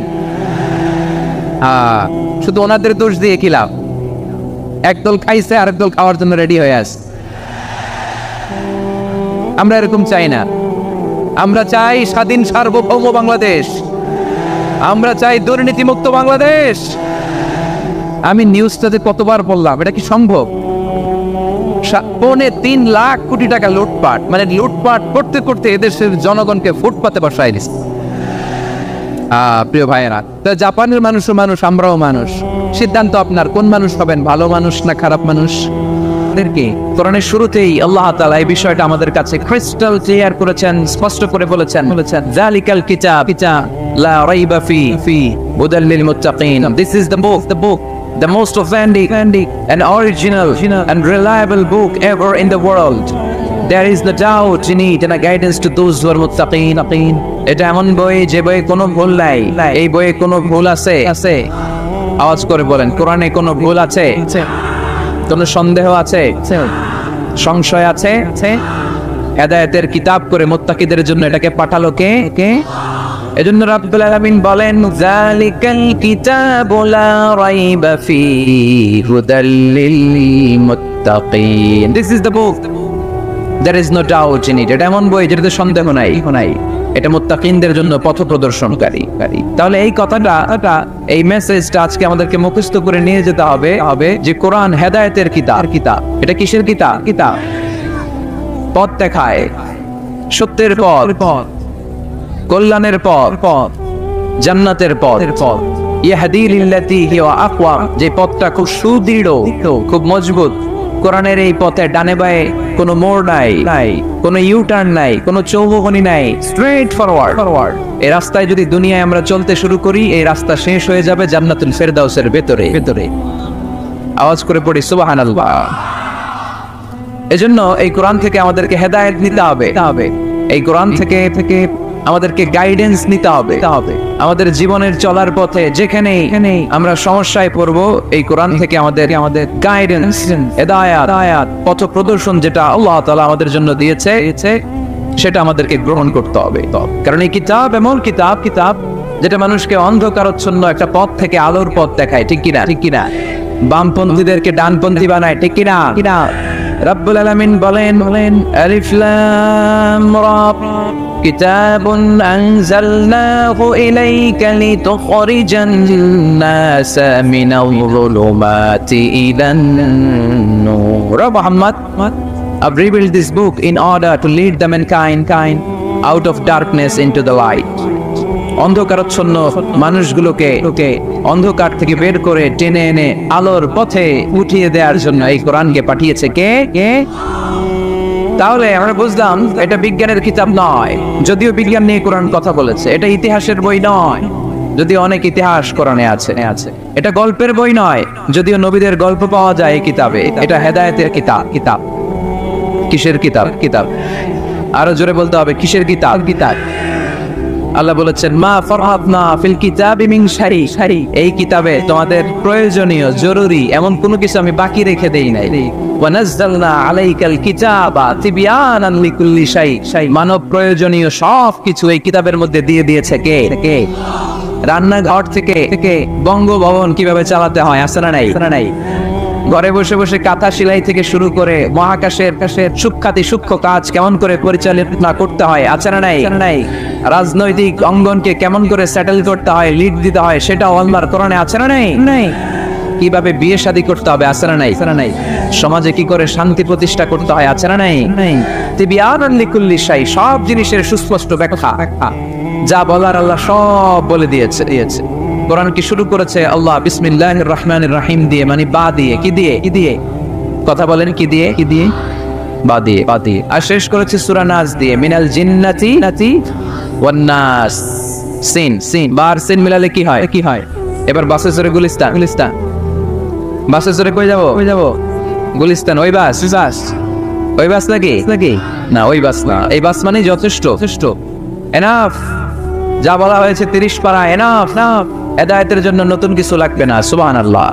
শুধু ওনাদের দোষ দিয়ে কি লাভ? একদল খাইছে, আরেক দল খাওয়ার জন্য রেডি হয়ে আছে। আমরা এরকম চাই না। আমরা চাই স্বাধীন সার্বভৌম বাংলাদেশ, আমরা চাই দুর্নীতিমুক্ত বাংলাদেশ। আমি নিউজটাতে কতবার বললাম, এটা কি সম্ভব? 3.25 লাখ কোটি টাকা লুটপাট, মানে লুটপাট করতে করতে এদেশের জনগণকে ফুটপাতে বসায় দিচ্ছে। প্রিয় ভাইয়েরা, তো জাপানের মানুষও মানুষ, আমরাও মানুষ। সিদ্ধান্ত আপনার, কোন মানুষ হবেন, ভালো মানুষ না খারাপ মানুষ? কোরআনের শুরুতেই আল্লাহ তাআলা এই বিষয়টা আমাদের কাছে ক্রিস্টাল ক্লিয়ার করেছেন, স্পষ্ট করে বলেছেন যালিকাল কিতাব লা রাইবা ফি হুদাল লিল মুত্তাকিন। This is the book, the most authentic and original and reliable book ever in the world. There is no doubt in it and a guidance to those who are muttaqin. এটা এমন বই যে বইয়ে কোনো ভুল নাই। এই বইয়ে কোনো ভুল আছে? আওয়াজ করে বলেন, কোরআনে কোনো ভুল আছে? কোনো সন্দেহ আছে? সংশয় আছে? হেদায়েতের কিতাব করে মুত্তাকিদের জন্য এটাকে পাঠালো কে? এজন্য রাব্বুল আলামিন বলেন, যালিকাল কিতাবু লা রাইবা ফীহি হুদাল লিল মুত্তাকিন। This is the book. There is no doubt in it. এটা এমন বই যেটাতে সন্দেহ নাই। এটা মুত্তাকিনদের জন্য পথ প্রদর্শনকারী। তাহলে এই কথাটা, এই মেসেজটা আজকে আমাদেরকে মুখস্থ করে নিয়ে যেতে হবে যে কোরআন হেদায়েতের কিতাব। এটা কিসের কিতাব? পথ দেখায়, সত্যের পথ, কল্যাণের পথ, জান্নাতের পথ। ইয়াহদি লিল্লাতি হিয়া আকওয়াম, যে পথটা খুব সুদৃঢ়, খুব মজবুত। কোরআনের এই পথে ডানে বায়ে কোনো মোড় নাই, কোনো ইউটার্ন নাই, কোনো চৌমুখনি নাই, স্ট্রেট ফরওয়ার্ড। এই রাস্তায় যদি দুনিয়ায় আমরা চলতে শুরু করি, এই রাস্তা শেষ হয়ে যাবে জান্নাতুল ফেরদাউসের ভেতরে। আওয়াজ করে পড়ি সুবহানাল্লাহ। এজন্য এই কোরআন থেকে আমাদেরকে হেদায়েত নিতে হবে। এই কোরআন থেকে আমাদেরকে গাইডেন্স নিতে হবে। আমাদের জীবনের চলার পথে যেখানে আমরা সমস্যায় পড়বো, এই কোরআন থেকে আমাদের গাইডেন্স, হেদায়াত, পথ প্রদর্শন যেটা আল্লাহ তাআলা আমাদের জন্য দিয়েছে, সেটা আমাদেরকে গ্রহণ করতে হবে। কারণ এই কিতাব এমন কিতাব যেটা মানুষকে অন্ধকারচ্ছন্ন একটা পথ থেকে আলোর পথ দেখায়। ঠিক কিনা? বামপন্থীদেরকে ডানপন্থী বানায়। ঠিক কিনা? রাব্বুল আলামিন বলেন, আলিফ লাম রা, কিতাবুন আনজালনাহু ইলাইকা লিতুখরিজান নাসা মিনাল যুলুমাতি ইলান নূর। Muhammad, I've revealed this book in order to lead the mankind out of darkness into the light. অন্ধকারচ্ছন্ন মানুষগুলোকে অন্ধকার থেকে বের করে টেনে এনে আলোর পথে উঠিয়ে দেওয়ার জন্য এই কোরআনকে পাঠিয়েছে কে? তাহলে আমরা বুঝলাম এটা বিজ্ঞানের কিতাব নয়, যদিও বিজ্ঞান নিয়ে কোরআন কথা বলেছে। এটা ইতিহাসের বই নয়, যদিও অনেক ইতিহাস কোরআনে আছে। এটা গল্পের বই নয়, যদিও নবীদের গল্প পাওয়া যায় এই কিতাবে। এটা হেদায়েতের কিতাব। কিসের কিতাব? আরো জোরে বলতে হবে, কিসের কিতাব? আল্লাহ বলেছেন, মা ফারহাতনা ফিল কিতাবি মিন শাই। এই কিতাবে তোমাদের প্রয়োজনীয়, জরুরি এমন কোনো কিছু আমি বাকি রেখে দেই নাই। ওয়া নাযালনা আলাইকাল কিতাবা তিবয়ানান লিকুল্লি শাই। মানব প্রয়োজনীয় সব কিছু এই কিতাবের মধ্যে দিয়ে দিয়েছে কে? রান্নাঘর থেকে বঙ্গভবন কিভাবে চালাতে হয়, আছে না নাই? ঘরে বসে বসে কাঁথা সেলাই থেকে শুরু করে মহাকাশের সূক্ষ্ম কাজ কেমন করে পরিচালনা করতে হয়, আছে না নাই? রাজনৈতিক অঙ্গনকে কেমন করে সেটেল করতে হয়, লিড দিতে হয়, সেটা আল্লাহর কোরআনে আছে না নাই? কিভাবে বিয়ে শাদী করতে হবে, আছে না নাই? সমাজে কি করে শান্তি প্রতিষ্ঠা করতে হয়, আছে না নাই? তিবয়ানান লিকুল্লি শাই, সব জিনিসের সুস্পষ্ট ব্যাখ্যা, যা বলার আল্লাহ সব বলে দিয়েছে। কোরআন কি শুরু করেছে আল্লাহ বিসমিল্লাহির রহমানির রহিম দিয়ে, মানে বা দিয়ে। কি দিয়ে? কথা বলেন, কি দিয়ে? বা দিয়ে। আর শেষ করেছে সূরা নাস দিয়ে, মিনাল জিন্নাতি ওয়ান নাস। সিন বার সিন মিলালে কি হয়? এবার বাসে চড়ে গুলিস্তান। বাসে চড়ে কই যাব? গুলিস্তান। ওই বাস নাকি? না, ওই বাস না। এই বাস মানে যথেষ্ট। এনাফ, যা বলা হয়েছে 30 পারা এনাফ। হেদায়েতের জন্য নতুন কিছু লাগবে না। সুবহানাল্লাহ।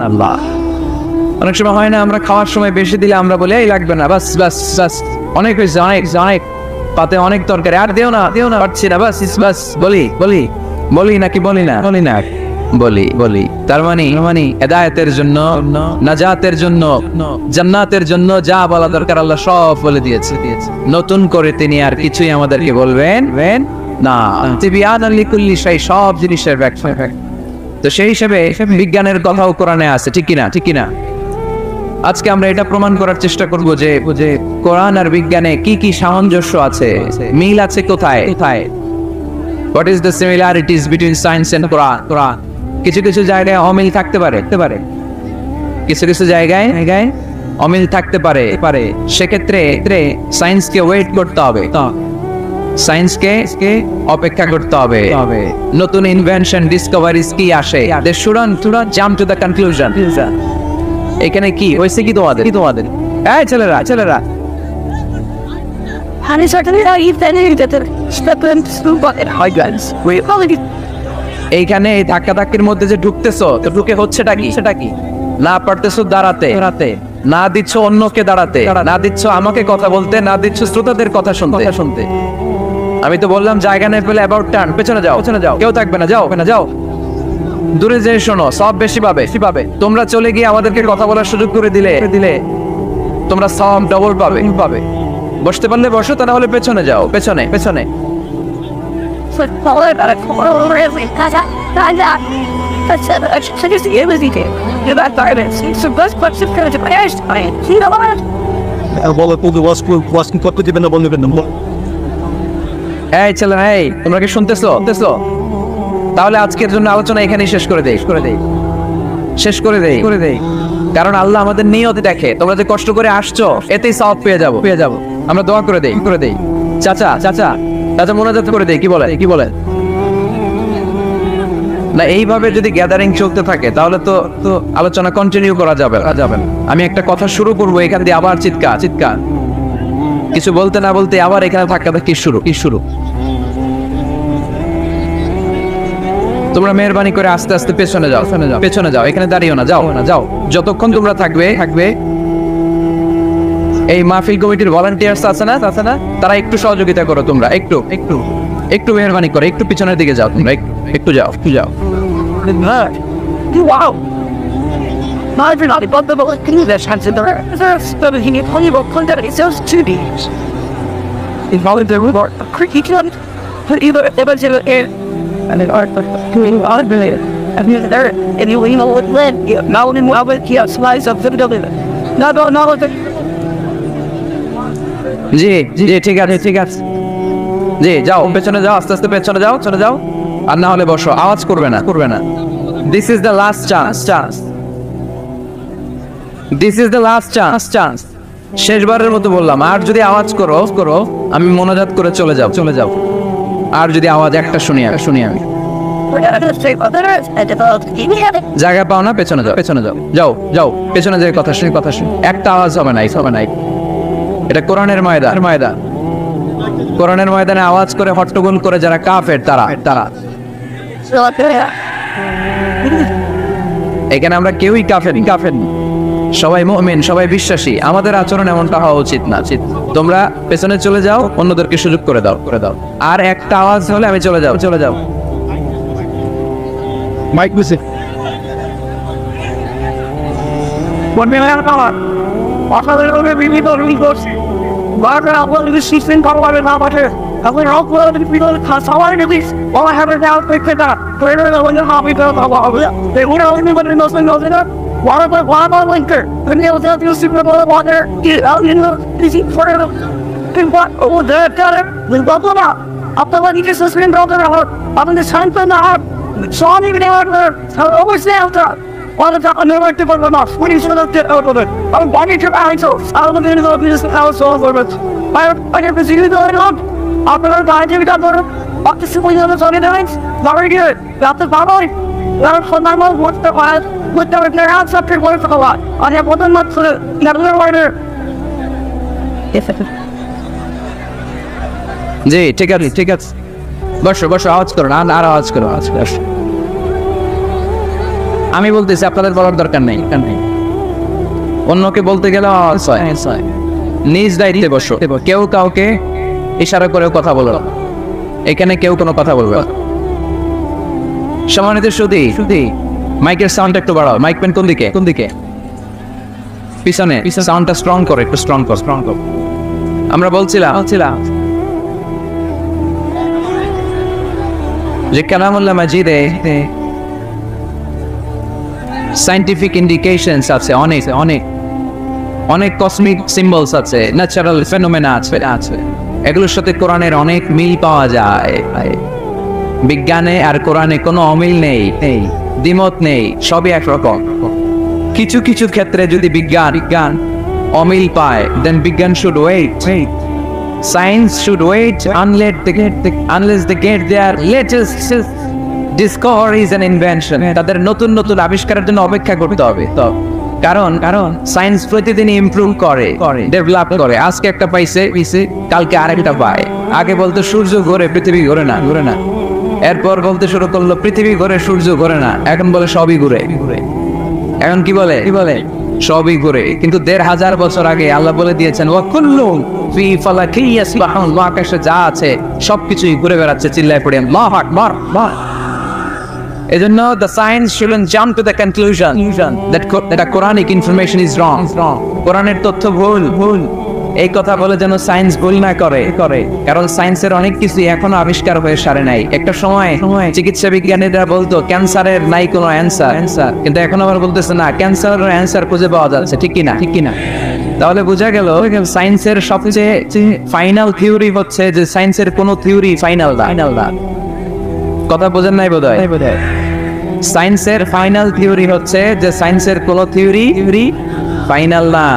অনেক সময় হয় না, আমরা খাওয়ার সময় বেশি দিলে আমরা বলি এই লাগবে না, বাস অনেক হয়েছে, অনেক পাতে অনেক তরকারি, আর দিও না পারছি না, বাস বলি নাকি বলি না? বলি। তার মানে হেদায়েতের জন্য, নাজাতের জন্য, জান্নাতের জন্য যা বলা দরকার আল্লাহ সব বলে দিয়েছে। নতুন করে তিনি আর কিছুই আমাদেরকে বলবেন না। তিবয়ানান লিকুল্লি শাই, সব জিনিসের ব্যাখ্যা। তো সেই হিসেবে বিজ্ঞানের কথাও কোরআনে আছে। ঠিক কিনা? আজকে আমরা এটা প্রমাণ করার চেষ্টা করব যে কোরআন আর বিজ্ঞানে কি সামঞ্জস্য আছে, মিল আছে কোথায়। What is the similarities between science and Quran? কিছু জায়গায় অমিল থাকতে পারে, কিছু জায়গায় অমিল থাকতে পারে। সেক্ষেত্রে সায়েন্সকে ওয়েট করতে হবে, সায়েন্সকে অপেক্ষা করতে হবে। নতুন ইনভেনশন, ডিসকভারিজ কি আসে, they shouldn't jump to the conclusion. এখানে কি হয়েছে, কি তোমাদের এই ছেলেরা Honey, certainly not eat any that step into but it high guns. We probably এইখানে এই ধাক্কা ধাক্কির মধ্যে যে ঢুকতেছো, তো ঢুকে হচ্ছেটা কি? সেটা কি? না পারতেছো দাঁড়াতে, না দিচ্ছ অন্যকে দাঁড়াতে, না দিচ্ছ আমাকে কথা বলতে, না দিচ্ছ শ্রোতাদের কথা শুনতে। আমি তো বললাম জায়গা নেই পেলে অ্যাবাউট টার্ন, পেছনে যাও, কেউ থাকবে না, যাও। দূরে যেয়ে শোনো, সব বেশি পাবে। তোমরা চলে গিয়ে আমাদেরকে কথা বলার সুযোগ করে দিলে তোমরা সব ডবল পাবে। বসতে পারলে বসো, তা না হলে পেছনে যাও, পেছনে। so follow about it for really that's just the ability to do that guidance. So best question for the players. You know what? বলে পুরো ওয়াশিং করতে দিবেন না বলবেন না। এই ছেলে, এই তোমরা কি শুনতেছো? তাহলে আজকের জন্য আলোচনা এখানেই শেষ করে দেই। কারণ আল্লাহ আমাদের নিয়ত দেখে। তোমরা যে কষ্ট করে আসছো, এতেই সওয়াব পেয়ে যাবো। আমরা দোয়া করে দেই। চাচা মোনাজাত করে দেই। কি বলে? না, এইভাবে যদি গ্যাদারিং চলতে থাকে তাহলে তো আলোচনা কন্টিনিউ করা যাবে না। আমি একটা কথা শুরু করবো, এখান দিয়ে আবার চিৎকার। কিছু বলতে না বলতে আবার এখানে ধাক্কাধাক্কি শুরু। তোমরা মেহরবানি করে আস্তে আস্তে পেছনে যাও। এখানে দাঁড়িও না, যাও। যতক্ষণ তোমরা থাকবে এই মাহফিল কমিটির ভলান্টিয়ার্স আছে না, তারা একটু সহযোগিতা করো। তোমরা একটু মেহরবানি করে একটু পিছনের দিকে যাও। তোমরা একটু যাও। Wow. Not even but the can you that chance in there. There's he need plenty of content. It's just 2D. In volume the report a creaky can put either ever in and then art but doing odd related. And you're there and you know what led now in what with he slice of the building. Not with জি ঠিক আছে। জি যাও, পেছনে যাও, আস্তে পেছনে যাও। আর না হলে বসো, আওয়াজ করবে না। This is the last chance. শেষবারের মতো বললাম, আর যদি আওয়াজ করো আমি মোনাজাত করে চলে যাও। আর যদি আওয়াজ একটা শুনি আমি জায়গা পাও না, পেছনে যাও। পেছনে যে কথা শুনি একটা আওয়াজ হবে না। এটা কোরআনের ময়দান। কোরআনের ময়দানে আওয়াজ করে হট্টগোল করে যারা কাফের তারা এখানে আমরা কেউই কাফের না। সবাই মুমিন, সবাই বিশ্বাসী। আমাদের আচরণ এমনটা হওয়া উচিত না। তোমরা পেছনে চলে যাও, অন্যদেরকে সুযোগ করে দাও। আর একটা আওয়াজ হলে আমি চলে যাও। মাইক মিউজিক বলবে না বাবা আপনাদের ওকে বিভিন্ন রুল করছে বারবার আপনাদের সিস্টেম করবে না বটে আপনাদের রক করে বিভিন্ন খাসাওয়ার নিবিস ওরা হবে দাও পেতে না করে ওই হবে তো বাবা they would only but no thing no that whatever linker and they will do super water get out in the easy for the thing what oh there got it we blah blah আপনারা কি system করতে হবে আপনাদের শান্ত না Sony বিনার always now all the time, I never did one enough. When you should have did out of it. I'm buying your answers. I don't know the business house over it. I can see you going on. After the time you got there, after simply on the Sunday nights, very good. Got the family. That's for my mom. What's the while? With their hands up to work for a lot. I have one month for the never order. Yes, জি ঠিক আছে। বসো, আওয়াজ করো না, আর আওয়াজ করো। আমি বলতেছি, আপনাদের বলার দরকার নেই। অন্যকে বলতে গেলে নিজ দায়িত্বে বসো। কেউ কাউকে ইশারা করে কথা বলো। এখানে কেউ কোনো কথা বলবে না। সম্মানিত সুধী, মাইকের সাউন্ড একটু বাড়াও। মাইক পেন কোন দিকে? পিছনে সাউন্ডটা স্ট্রং করো, একটু স্ট্রং করো। আমরা বলছিলাম যে কালামুল্লাহ মাজিদে সায়েন্টিফিক ইন্ডিকেশনস আছে, অনেক কসমিক সিম্বলস আছে, ন্যাচারাল ফেনোমেনা আছে। এগুলোর সাথে কোরআনের অনেক মিল পাওয়া যায়। বিজ্ঞানে আর কোরআনে কোনো অমিল নেই, দ্বিমত নেই, সবই একরকম। কিছু ক্ষেত্রে যদি বিজ্ঞান অমিল পায়, দেন বিজ্ঞান should wait. Science should wait unless they get their latest discoveries and invention। তাদের নতুন আবিষ্কারের জন্য অপেক্ষা করতে হবে। তো কারণ সায়েন্স প্রতিদিন ইমপ্রুভ করে ডেভেলপ করে। আজকে একটা পাইছে কালকে আরেকটা পায়। আগে বলতো সূর্য ঘোরে পৃথিবী ঘোরে না। এরপর বলতে শুরু করলো পৃথিবী ঘোরে সূর্য ঘোরে না। এখন বলে সবই ঘুরে। এখন কি বলে সবই ঘুরে। কিন্তু ১৫০০ বছর আগে আল্লাহ বলে দিয়েছেন ওয়া কুল্লুন ফি ফালাকিন ইয়াসবাহুন, আকাশে যা আছে সবকিছুই ঘুরে বেড়াচ্ছে। চিল্লায় পড়ে আল্লাহু আকবার। এজন্য the science shouldn't jump to the conclusion that a Quranic information is wrong. কোরআনের তথ্য ভুল এই কথা বলে যেন সায়েন্স ভুল না করে। কারণ সায়েন্সের অনেক কিছু এখনো আবিষ্কার হয়ে সারে নাই। একটা সময় চিকিৎসা বিজ্ঞানীরা বলতো ক্যান্সারের নাই কোনো অ্যান্সার, কিন্তু এখন আবার বলতেছে না, ক্যান্সারের অ্যান্সার খুঁজে পাওয়া যাচ্ছে। ঠিক কিনা? তাহলে বোঝা গেল সায়েন্সের সবচেয়ে ফাইনাল থিওরি হচ্ছে যে সায়েন্সের কোনো থিওরি ফাইনাল না। কথা বোঝেন নাই বোধহয়। সায়েন্সের ফাইনাল থিওরি হচ্ছে যে সায়েন্সের কোনো থিওরি ফাইনাল না।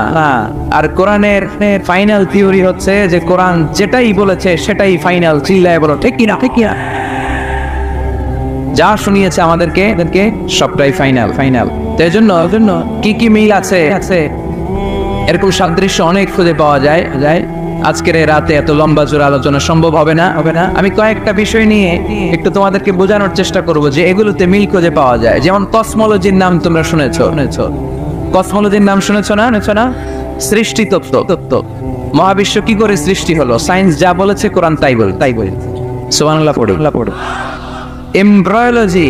আর কোরআনের ফাইনাল থিওরি হচ্ছে যে কোরআন যেটাই বলেছে সেটাই ফাইনাল। চিল্লায় বলো ঠিক কিনা? যা শুনিয়েছে আমাদেরকে সবটাই ফাইনাল। তাই জন্য কি মিল আছে এরকম সাদৃশ্য অনেক খুঁজে পাওয়া যায়। আজকের এই রাতে এত লম্বা জোর আলোচনা সম্ভব হবে না। আমি কয়েকটা বিষয় নিয়ে একটু তোমাদেরকে বোঝানোর চেষ্টা করব যে এগুলোতে মিল খুঁজে পাওয়া যায়। যেমন কসমোলজির নাম তোমরা শুনেছো। কসমোলজির নাম শুনেছো না? সৃষ্টি তত্ত্ব। মহাবিশ্ব কি করে সৃষ্টি হলো? সায়েন্স যা বলেছে কোরআন তাই বলে। সুবহানাল্লাহ পড়ো। এমব্রায়োলজি,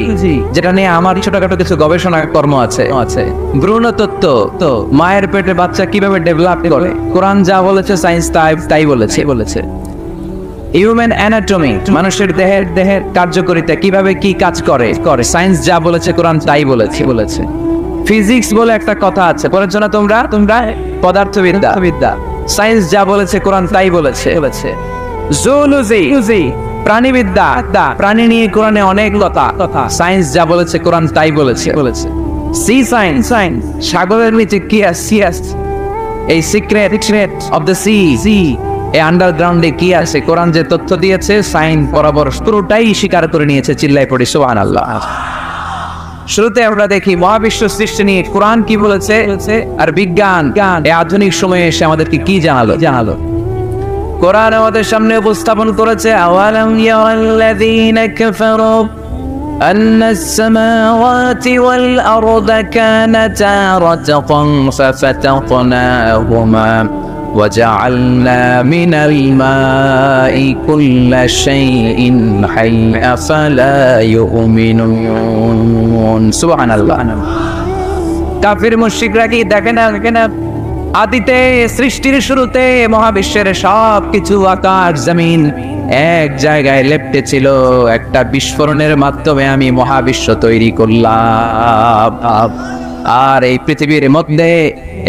যেটা নিয়ে আমার ছোটখাটো কিছু গবেষণা কর্ম আছে। ভ্রূণতত্ত্ব, মায়ের পেটে বাচ্চা কিভাবে ডেভেলপ করে, কোরআন যা বলেছে সায়েন্স তাই বলেছে। হিউম্যান অ্যানাটমি, মানুষের দেহের কার্যকারিতা কিভাবে কি কাজ করে, সায়েন্স যা বলেছে কোরআন তাই বলেছে। ফিজিক্স বলে একটা কথা আছে, পড়েছ না তোমরা? পদার্থবিদ্যা, সায়েন্স যা বলেছে কোরআন তাই বলেছে। জুলজি, প্রাণীবিদ্যা, প্রাণী নিয়ে কোরআনে অনেক কথা, সায়েন্স যা বলেছে কোরআন তাই বলেছে। সি সায়েন্স, সাগরের নিচে কি আছে, এই সিক্রেট অফ দ্য সি, এই আন্ডারগ্রাউন্ডে কি আছে, কোরআন যে তথ্য দিয়েছে সায়েন্স বরাবর পুরোটাই স্বীকার করে নিয়েছে। চিল্লায় পড়ি সুবহানাল্লাহ। শুরুতে আমরা দেখি মহাবিশ্ব সৃষ্টি নিয়ে কোরআন কি বলেছে, আর বিজ্ঞান এই আধুনিক সময়ে এসে আমাদেরকে কি জানালো। কোরআন আমাদের সামনে উপস্থাপন করেছে আওয়ালাম ইয়াল্লাযীনা কাফারু আন্নাস সামাওয়াতি ওয়াল আরদা কানাতা রাতকান ফাফাতাকনাহুমা وجعلنا من الماء كل شيء حي أفلا يؤمنون سبحان الله। কাফির মুশরিকরা কি দেখে না আদিতে সৃষ্টির শুরুতে মহাবিশ্বের সব কিছু আকাশ জমিন এক জায়গায় লেপ্টে ছিল, একটা বিস্ফোরণের মাধ্যমে আমি মহাবিশ্ব তৈরি করলাম। আর এই পৃথিবীর মধ্যে,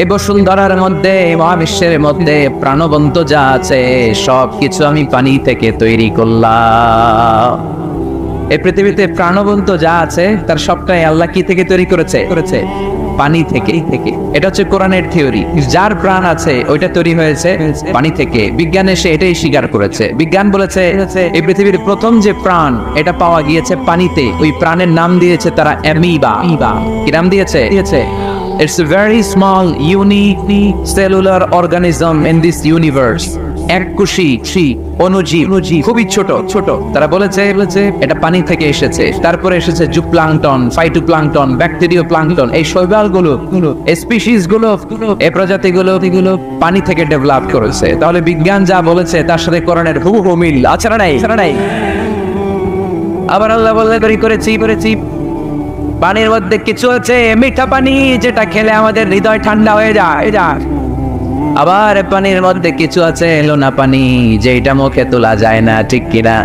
এই বসুন্ধরার মধ্যে, মহাবিশ্বের মধ্যে প্রাণবন্ত যা আছে সব কিছু আমি পানি থেকে তৈরি করলাম। এই পৃথিবীতে প্রাণবন্ত যা আছে তার সবটাই আল্লাহ কি থেকে তৈরি করেছে? পানি থেকে। এটা হচ্ছে কোরআনের থিওরি। যার প্রাণ আছে ওইটা তৈরি হয়েছে পানি থেকে। বিজ্ঞান এসে এটাই স্বীকার করেছে। বিজ্ঞান বলেছে এই পৃথিবীর প্রথম যে প্রাণ এটা পাওয়া গিয়েছে পানিতে। ওই প্রাণের নাম দিয়েছে তারা অ্যামিবা। কি নাম দিয়েছে? It's a very small unicellular organism in this universe. এককোষী অণুজীব, খুবই ছোট। তারা বলেছে এটা পানি থেকে এসেছে। তারপরে এসেছে জুপ্লাঙ্কটন, ফাইটোপ্লাঙ্কটন, ব্যাকটেরিয়া প্লাঙ্কটন। এই শৈবালগুলো, স্পিসিস গুলো, এই প্রজাতিগুলো পানি থেকে ডেভেলপ করেছে। তাহলে বিজ্ঞান যা বলেছে তার সাথে কোরআনের হুবহু মিল আছে না নাই? আবার আল্লাহ বলে করেছি পানির মধ্যে কিছু আছে মিঠা পানি, যেটা খেলে আমাদের হৃদয় ঠান্ডা হয়ে যায়। আবার পানির মধ্যে কিছু আছে লোনা পানি, যেটা মুখে তোলা যায় না। ঠিক কিনা?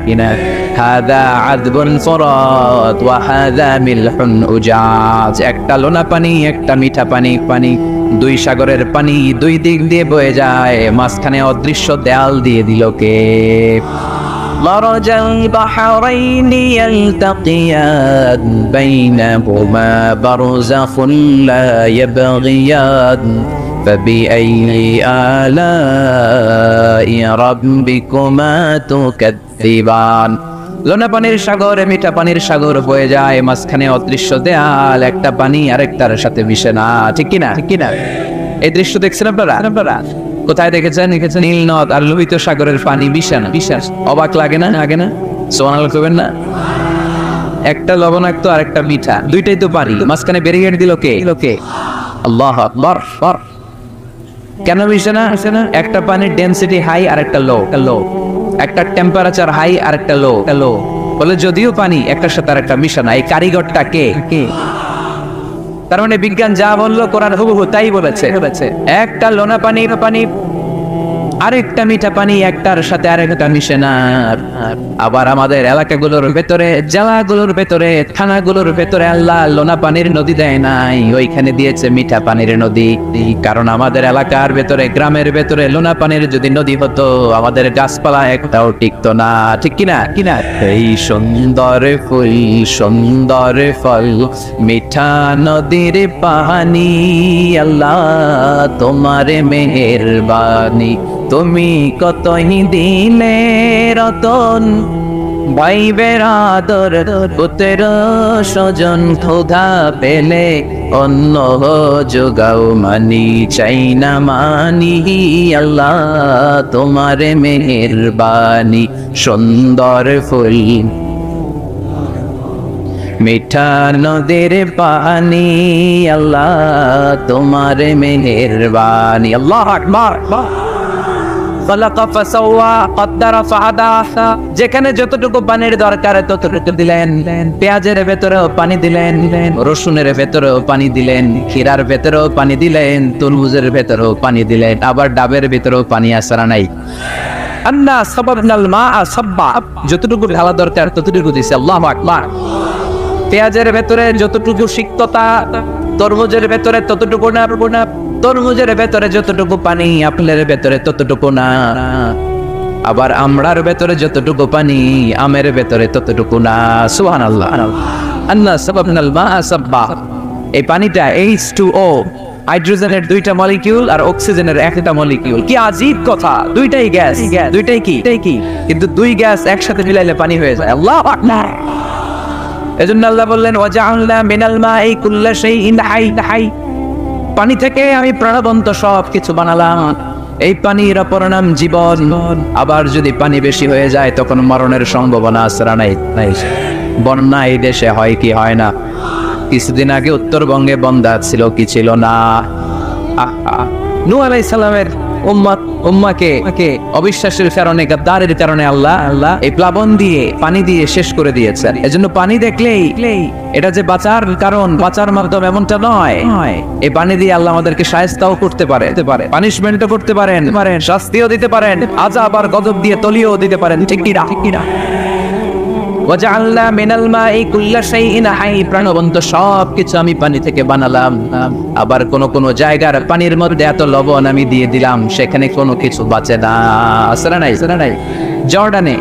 হাদা আযবুন ফুরাত ওয়া হাদা মিলহুন উজাজ। একটা লোনা পানি, একটা মিঠা পানি, দুই সাগরের পানি দুই দিক দিয়ে বয়ে যায়, মাঝখানে অদৃশ্য দেয়াল দিয়ে দিল কে? مرج البحرين يلتقيان بينهما برزخ لا يبغيان فبأي آلاء ربكما تكذبان। লোনা পানির সাগরে মিঠা পানির সাগর বয়ে যায়, মাঝখানে অদৃশ্য দেয়াল, একটা পানি আরেকটার সাথে মিশে না, ঠিক কিনা? ঠিক কিনা? এই দৃশ্য দেখছেন আপনারা? কোথায় দেখেছেন? নীল নদ আর লোহিত সাগরের পানি মিশে না। অবাক লাগে না? সুবহানাল্লাহ কইবেন না? একটা লবণাক্ত আর একটা মিঠা, দুইটাই তো পানি, মাঝখানে ব্যারিকেড দিল কে? আল্লাহু আকবার। কেন মিশে না? একটা পানির ডেনসিটি হাই আর একটা লো, একটা টেম্পারেচার হাই আর একটা লো। বলে যদিও পানি একটার সাথে আর একটা মিশে না, এই কারিগরটা কে? তার মানে বিজ্ঞান যা বললো কোরআন হুবহু তাই বলেছে। একটা লোনা পানি আরেকটা মিঠা পানি একটার সাথে আরেকটা মিশে না। আবার আমাদের এলাকাগুলোর ভেতরে, জেলাগুলোর ভেতরে, থানাগুলোর ভেতরে আল্লাহ লোনা পানির নদী দেয় নাই, ওইখানে দিয়েছে মিঠা পানির নদী। কারণ আমাদের এলাকার ভেতরে, গ্রামের ভেতরে লোনা পানির যদি নদী হতো, আমাদের গাছপালা একটাও টিকতো না, ঠিক কিনা? এই সুন্দর ফুল, সুন্দর ফল, মিঠা নদীর পানি, আল্লাহ তোমার মেহেরবানি, তুমি কতই দিলে রতন, ভাই বেরাদর পুত্র স্বজন, ক্ষুধা পেলে অন্ন যোগাও, মানি চাই না মানি, আল্লাহ তোমার মেহেরবানি। সুন্দর ফুল, মিঠা নদীর পানি, আল্লাহ তোমার মেহেরবানি। আল্লাহু আকবার। যেখানে যতটুকু পানির দরকার ততটুকু দিলেন। পেঁয়াজের ভেতরেও পানি দিলেন, রসুনের ভেতরেও পানি দিলেন, ক্ষীরার ভেতরেও পানি দিলেন, তরমুজের ভেতরেও পানি দিলেন, আবার ডাবের ভেতরেও পানি আসারা নাই। আন্না সাবাবনাল মাআ সাব্বা, যতটুকু ঢালা দরকার ততটুকু দিছে। আল্লাহু আকবার। পেঁয়াজের ভেতরে যতটুকু সিক্ততা, তরমুজের ভেতরে ততটুকু না, তরমুজের ভেতরে যতটুকু পানি, আপেলের ভেতরে ততটুকু না, আবার আমড়ার ভেতরে যতটুকু পানি, আমের ভেতরে ততটুকু না। সুবহানাল্লাহ। আন্না সাবাবনাল মাআ সাব্বা, এই পানিটা H2O, হাইড্রোজেনের দুইটা মলিকিউল আর অক্সিজেনের একটা মলিকিউল। কি আজীব কথা, দুইটাই গ্যাস, দুইটাই কি, কিন্তু দুই গ্যাস একসাথে মিলাইলে পানি হয়ে যায়। আল্লাহু আকবার। এজন্য আল্লাহ বললেন, ওয়াজআলনা মিনাল মাই কুল্লা শাইইন হাই, পানি থেকে আমি প্রাণবন্ত সব কিছু বানালাম। এই পানির অপর নাম জীবন। আবার যদি পানি বেশি হয়ে যায় তখন মরণের সম্ভাবনা আসরা নাই। বন্যা এই দেশে হয় কি হয় না? কিছুদিন আগে উত্তরবঙ্গে বন্যা ছিল কি ছিল না? নূহ আলাইহিস সালামের উম্মাকে অবিশ্বাসের কারণে, গাদ্দারের কারণে আল্লাহ এই প্লাবন দিয়ে, পানি দিয়ে শেষ করে দিয়েছেন। এজন্য পানি দেখলেই এটা যে বাঁচার কারণ, বাঁচার মাধ্যম এমনটা নয়। এই পানি দিয়ে আল্লাহ আমাদেরকে শায়েস্তাও করতে পারে, পানিশমেন্টও করতে পারেন, শাস্তিও দিতে পারেন, আযাব আর গজব দিয়ে তলিয়েও দিতে পারেন, ঠিক কিনা? ওয়াজআলনা মিনাল মাই কুল্লা শাইইন হাই, প্রাণবন্ত সব কিছু আমি পানি থেকে বানালাম। আবার কোন জায়গার পানির মধ্যে এত লবণ আমি দিয়ে দিলাম, সেখানে কোনো কিছু বাঁচে না। আসরা নাই। জর্ডানে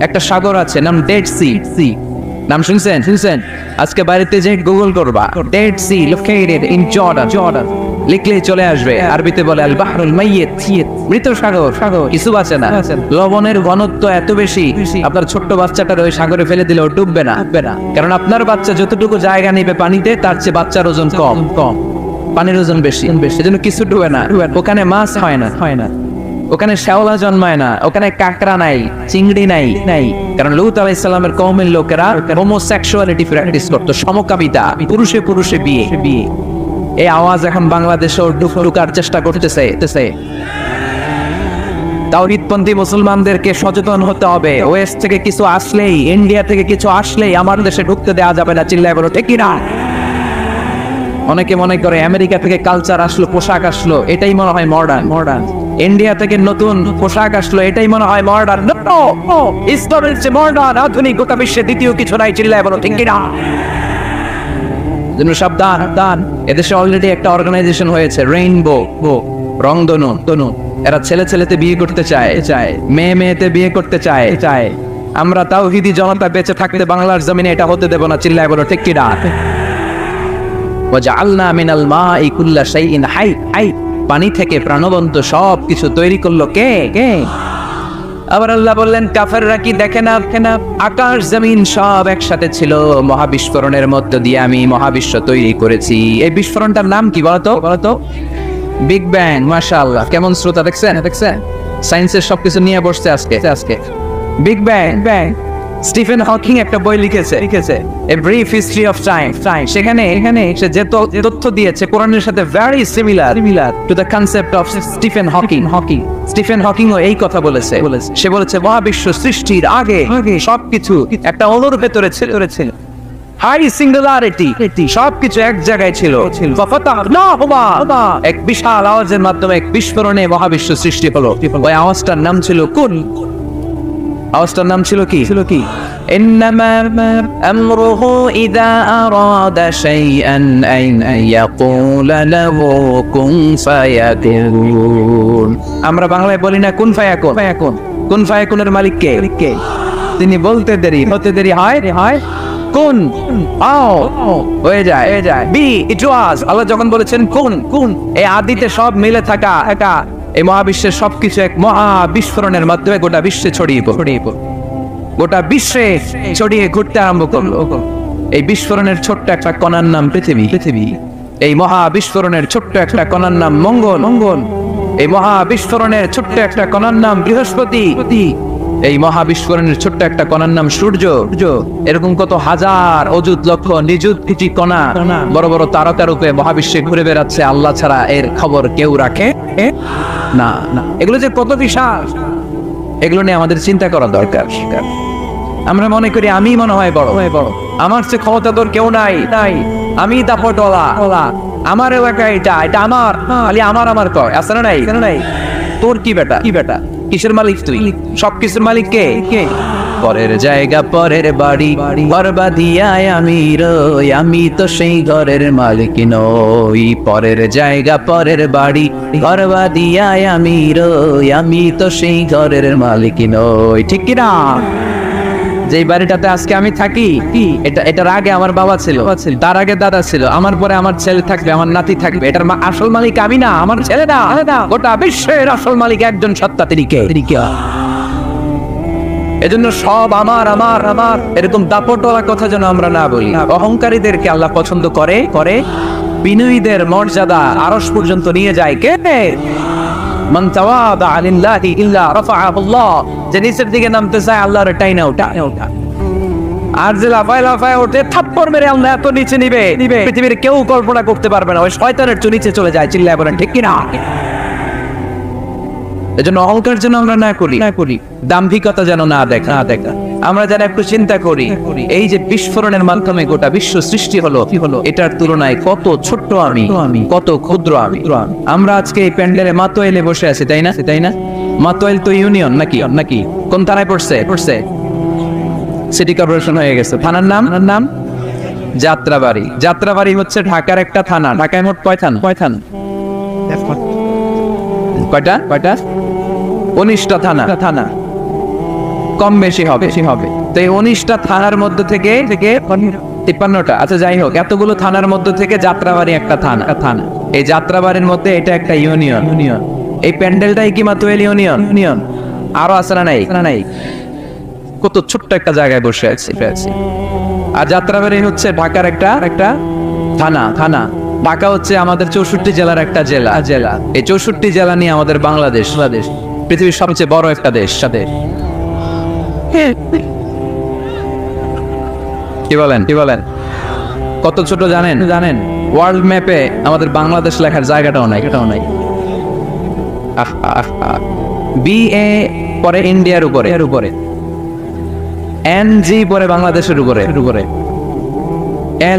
একটা সাগর আছে, নাম ডেড সি। নাম শুনছেন? আজকে বাড়িতে যে গুগল করবা, Dead Sea located in Jordan, লিখলেই চলে আসবে। আরবিতে বলে আল বাহরুল মাইয়িত, মৃত সাগর, কিছু বাঁচে না। লবণের ঘনত্ব এত বেশি, আপনার ছোট্ট বাচ্চাটার ওই সাগরে ফেলে দিলেও ডুববে না। কারণ আপনার বাচ্চা যতটুকু জায়গা নিবে পানিতে, তার চেয়ে বাচ্চার ওজন কম, পানির ওজন বেশি। এজন্য কিছু ডুবে না। ওখানে মাছ হয় না, ওখানে শ্যাওলা জন্মায় না, ওখানে কাঁকড়া নাই, চিংড়ি নাই। কারণ লূত আলাইহিস সালামের কওমের লোকেরা হোমোসেক্সুয়ালিটি প্র্যাকটিস করতো, সমকামিতা, পুরুষে বিয়ে। এই আওয়াজ এখন বাংলাদেশেও ঢুকার চেষ্টা করতেছে। তাওহীদপন্থী মুসলমানদেরকে সচেতন হতে হবে। ওয়েস্ট থেকে কিছু আসলেই, ইন্ডিয়া থেকে কিছু আসলেই আমার দেশে ঢুকতে দেওয়া যাবে না। চিল্লায় বলো ঠিক কিনা? অনেকে মনে করে আমেরিকা থেকে কালচার আসলো, পোশাক আসলো, এটাই মনে হয় মডার্ন। ইন্ডিয়া থেকে নতুন পোশাক আসলো, এটাই মনে হয় মডার্ন। ইসলাম হচ্ছে মডার্ন, আধুনিক, গোটা বিশ্বে দ্বিতীয় কিছু নাই। চিল্লায় বলো ঠিক কিনা? জন্য সাবধান। এদেশে অলরেডি একটা অর্গানাইজেশন হয়েছে, রেইনবো, রংধনু। এরা ছেলেতে বিয়ে করতে চায়, মেয়েতে বিয়ে করতে চায়। আমরা তাওহীদি জনতা বেঁচে থাকতে বাংলার জমিনে এটা হতে দেব না। চিল্লায় বলো ঠিক কিনা? ওয়াজআলনা মিনাল মাই কুল্লা শাইইন হাই, পানি থেকে প্রাণবন্ত সব কিছু তৈরি করলো কে? আবার আল্লাহ বললেন কাফেররা কি দেখে না আকাশ জমিন সব একসাথে ছিল, মহাবিস্ফোরণের মধ্য দিয়ে আমি মহাবিশ্ব তৈরি করেছি। এই বিস্ফোরণটার নাম কি বলতো? Big bang. মাশাআল্লাহ, কেমন শ্রোতা দেখছেন? সায়েন্সের সবকিছু নিয়ে বসছে আজকে। Big bang. স্টিফেন হকিং একটা বই লিখেছে a brief history of time. সেখানে সে যে তথ্য দিয়েছে কোরআনের সাথে very similar to the concept of Stephen Hawking. Stephen হকিংও এই কথা বলেছে। সে বলেছে মহাবিশ্ব সৃষ্টির আগে সবকিছু একটা অণুর ভেতরে ছিল, হাই সিঙ্গুলারিটি, সবকিছু এক জায়গায় ছিল। এক বিশাল আওয়াজের মাধ্যমে এক বিস্ফোরণে মহাবিশ্ব সৃষ্টি হলো। ওই আওয়াজটার নাম ছিল কুন। আওয়াজটার নাম ছিল কি? ইন্নামা আমরুহু ইযা আরাদা শাইআন আন ইয়াকুলা লাহু কুন ফায়াকুন। আমরা বাংলায় বলি না কুন ফায়াকুন। কুন ফায়াকুনের মালিক কে? তিনি বলতে দেরি হয় কুন আও হয়ে যায়। বি ইট ওয়াজ। আল্লাহ যখন বলেছেন কুন, এই আদিতে সব মিলে থাকা এই মহাবিশ্বের সবকিছু এক মহা বিস্ফোরণের মাধ্যমে গোটা বিশ্বে ছড়িয়ে পড়ল। গোটা বিশ্বে ছড়িয়ে ঘুরতে আরম্ভ করলো। এই বিস্ফোরণের ছোট্ট একটা কণার নাম পৃথিবী। এই মহা বিস্ফোরণের ছোট্ট একটা কণার নাম মঙ্গল। এই মহা বিস্ফোরণের ছোট্ট একটা কণার নাম বৃহস্পতি। এই মহা বিস্ফোরণের ছোট্ট একটা কণার নাম সূর্য। এরকম কত হাজার অযুত লক্ষ নিযুত কিছু কণা বড় বড় তারকা রূপে মহাবিশ্বে ঘুরে বেড়াচ্ছে। আল্লাহ ছাড়া এর খবর কেউ রাখে না। এগুলো যে কত বিশাল, এগুলো নিয়ে আমাদের চিন্তা করা দরকার। আমরা মনে করি আমি মনে হয় বড়, আমার চেয়ে ক্ষমতা তোর কেউ নাই, আমি দাপটওয়ালা, আমার এলাকা এটা আমার, খালি আমার কয় আছে না নাই? তোর কি বেটা? কিসের মালিক তুই? সবকিছুর মালিক কে? পরের জায়গা পরের বাড়ি, ঘর বাঁধিয়ায় আমি রই, আমি তো সেই ঘরের মালিক নই। পরের জায়গা পরের বাড়ি, ঘর বাঁধিয়ায় আমি রই, আমি তো সেই ঘরের মালিক নই। ঠিক কিনা? যেই বাড়িটাতে আজকে আমি থাকি, এটার আগে আমার বাবা ছিল, তার আগে দাদা ছিল, আমার পরে আমার ছেলে থাকবে, আমার নাতি থাকবে। এটার আসল মালিক আমি না, আমার ছেলে না। গোটা বিশ্বের আসল মালিক একজন সত্তা, তিনি কে? এজন্য সব আমার এরকম দাপটওয়ালা কথা যেন আমরা না বলি। অহংকারীদেরকে আল্লাহ পছন্দ করে, বিনয়ীদের মর্যাদা আরশ পর্যন্ত নিয়ে যায় কে? মান তাওয়াদা লিল্লাহি ইল্লা রাফাআহু আল্লাহ। যে নিচের দিকে নামতে চায় আল্লাহর টাইনা ওঠা। আর যে লাফায় ওঠে থাপ্পড় মেরে আল্লাহ এত নিচে নিবে, পৃথিবীর কেউ কল্পনা করতে পারবে না। ওই শয়তানের চেয়ে নিচে চলে যায়। চিল্লায় বলেন ঠিক কিনা? এজন্য অহংকার যেন আমরা না করি, দাম্ভিকতা যেন না দেখা। আমরা যেন একটু চিন্তা করি, এই যে বিস্ফোরণের মাধ্যমে গোটা বিশ্ব সৃষ্টি হলো, এটার তুলনায় কত ছোট্ট আমি, কত ক্ষুদ্র আমি। আমরা আজকে এই প্যান্ডেলে মাতোয়াইলে বসে আছি, তাই না? মাতোয়াইল তো ইউনিয়ন নাকি? কোন থানায় পড়ছে? সিটি কর্পোরেশন হয়ে গেছে। থানার নাম যাত্রাবাড়ি হচ্ছে ঢাকার একটা থানা। ঢাকায় মোট কয় থানা? কয়টা? 19টা থানা, কম বেশি হবে। তো এই 19টা থানার মধ্যে থেকে 53টা। আচ্ছা যাই হোক, এতগুলো থানার মধ্যে থেকে যাত্রাবাড়ি একটা থানা। এই যাত্রাবাড়ির মধ্যে এটা একটা ইউনিয়ন। এই প্যান্ডেলটাই কি মাতোয়াইল ইউনিয়ন? আরো আছে না নাই? কত ছোট্ট একটা জায়গায় বসে আছি। আর যাত্রাবাড়ি হচ্ছে ঢাকার একটা থানা। ঢাকা হচ্ছে আমাদের 64 জেলার একটা জেলা। এই 64 জেলা নিয়ে আমাদের বাংলাদেশ পৃথিবীর সবচেয়ে বড় একটা দেশ। কি বলেন? কত ছোট জানেন? ওয়ার্ল্ড ম্যাপে আমাদের বাংলাদেশ লেখার জায়গাটাও নাই। BA পরে ইন্ডিয়ার উপরে, NG পরে বাংলাদেশের উপরে,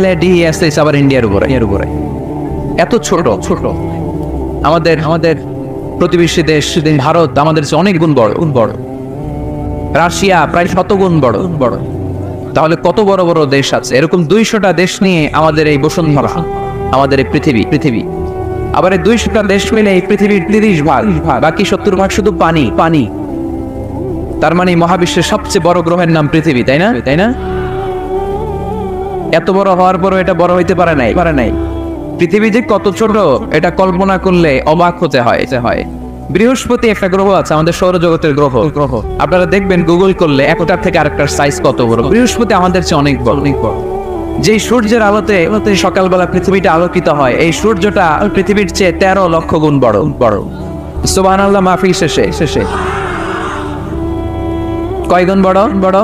LADS আবার ইন্ডিয়ার উপরে। এত ছোট আমাদের প্রতিবেশী দেশ ভারত আমাদের চেয়ে অনেক গুণ বড়। রাশিয়া প্রায় 100 গুণ বড়। তাহলে কত বড় বড় দেশ আছে? এরকম 200টা দেশ নিয়ে আমাদের এই বসুন্ধরা, আমাদের এই পৃথিবী। আবার এই 200টা দেশ মিলে এই পৃথিবীর 30 ভাগ, বাকি 70 ভাগ শুধু পানি। তার মানে মহাবিশ্বের সবচেয়ে বড় গ্রহের নাম পৃথিবী, তাই না? এত বড় হওয়ার পরও এটা বড় হইতে পারে নাই। পৃথিবী যে কত ছোট এটা কল্পনা করলে অবাক হতে হয়। বৃহস্পতি একটা গ্রহ আছে, আমাদের সৌরজগতের গ্রহ। আপনারা দেখবেন গুগল করলে একটার থেকে আরেকটার সাইজ কত বড়। বৃহস্পতি আমাদের চেয়ে অনেক বড়, অনেক বড়। যেই সূর্যের আলোতে সকালবেলা পৃথিবীটা আলোকিত হয়, এই সূর্যটা পৃথিবীর চেয়ে 13 লক্ষ গুণ বড় বড়। সুবহানাল্লাহ মাহফিল শেষে কয় গুণ বড় বড়?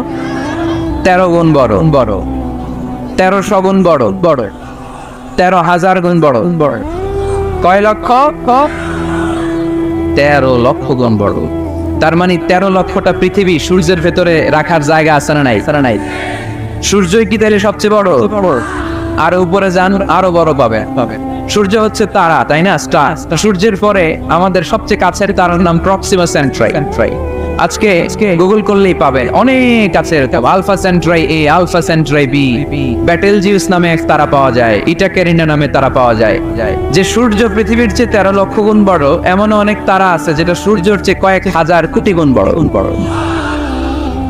13 গুণ বড় বড়। 1300 গুণ বড় বড়। 13,000 গুণ বড় বড়। কয় লক্ষ? 13 লক্ষ গুণ বড়। তার মানে 13 লক্ষটা পৃথিবী সূর্যের ভেতরে রাখার জায়গা আছে না নাই? সূর্যই কি তাহলে সবচেয়ে বড়? আর উপরে যান আরো বড় পাবে। সূর্য হচ্ছে তারা, তাই না? স্টার। সূর্যের পরে আমাদের সবচেয়ে কাছের তারার নাম প্রক্সিমা সেন্ট্রাই। আজকে গুগল করলেই পাবে অনেক কাছের আলফা সেন্ট্রাই এ, আলফা সেন্ট্রাই বি, ব্যাটেলজিউস নামে এক তারা পাওয়া যায়, ইটাকেরিনা নামে তারা পাওয়া যায়। যে সূর্য পৃথিবীর চেয়ে 13 লক্ষ গুণ বড়, এমন অনেক তারা আছে যেটা সূর্যের চেয়ে কয়েক হাজার কোটি গুণ বড়।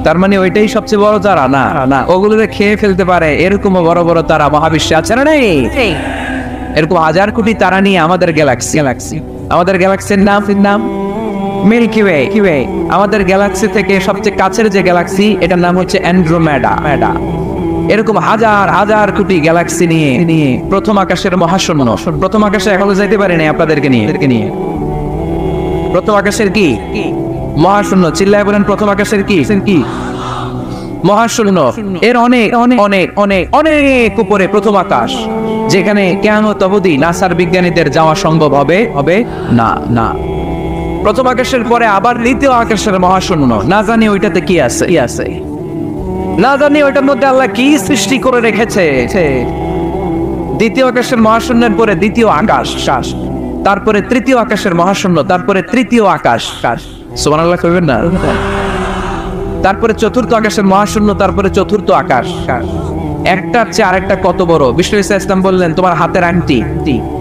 তার মানে ওইটাই সবচেয়ে বড় তারা না, ওগুলোকে খেয়ে ফেলতে পারে এরকম বড় বড় তারা মহাবিশ্বে আছে না নেই? এরকম হাজার কোটি তারা নিয়ে আমাদের গ্যালাক্সি। আমাদের গ্যালাক্সির নাম মিল্কি ওয়ে। আমাদের গ্যালাক্সি থেকে সবচেয়ে কাছের যে গ্যালাক্সি, এটার নাম হচ্ছে অ্যান্ড্রোমেডা। এরকম হাজার হাজার কোটি গ্যালাক্সি নিয়ে প্রথম আকাশের মহাশূন্য। প্রথম আকাশে এখনো যাইতে পারেনি আপনাদেরকে নিয়ে। প্রথম আকাশের কি মহাশূন্য? চিল্লায় বলেন প্রথম আকাশের কি মহাশূন্য। এর অনেক অনেক অনেক অনেক অনেক উপরে প্রথম আকাশ, যেখানে কিয়ামত অবধি নাসার বিজ্ঞানীদের যাওয়া সম্ভব হবে না। প্রথম আকাশের পরে আবার দ্বিতীয় আকাশের মহাশূন্য, না জানি ওইটাতে কি আছে, না জানি ওইটার মধ্যে আল্লাহ কি সৃষ্টি করে রেখেছে। দ্বিতীয় আকাশের মহাশূন্যের পরে দ্বিতীয় আকাশ, তারপরে তৃতীয় আকাশের মহাশূন্য, তারপরে তৃতীয় আকাশ। সুবহানাল্লাহ কইবেন না? তারপরে চতুর্থ আকাশের মহাশূন্য, তারপরে চতুর্থ আকাশ। একটার চেয়ে আরেকটা কত বড়। বিষ্ণু ইসলাম বললেন, তোমার হাতের আংটি,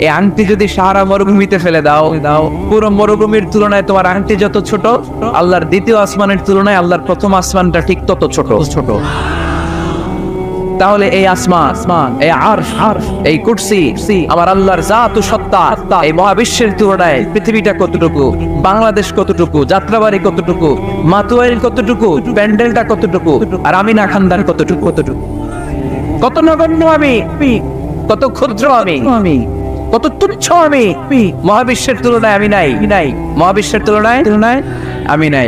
এই আংটি যদি সাহারা মরুভূমিতে ফেলে দাও, পুরো মরুভূমির তুলনায় তোমার আংটি যত ছোট, আল্লাহর দ্বিতীয় আসমানের তুলনায় আল্লাহর প্রথম আসমানটা ঠিক তত ছোট। তাহলে এই আসমান, এই আরশ, এই কুরসি, আমার আল্লাহর জাত ও সত্তা, এই মহাবিশ্বের তুলনায় পৃথিবীটা কতটুকু, বাংলাদেশ কতটুকু, যাত্রাবাড়ি কতটুকু, মাতুয়াইল কতটুকু, প্যান্ডেলটা কতটুকু, আর আমিনা খানদান কতটুকু, কত নগণ্য আমি, কত ক্ষুদ্র আমি, কত তুচ্ছ আমি। মহাবিশ্বের তুলনায় আমি নাই। মহাবিশ্বের তুলনায় আমি নাই।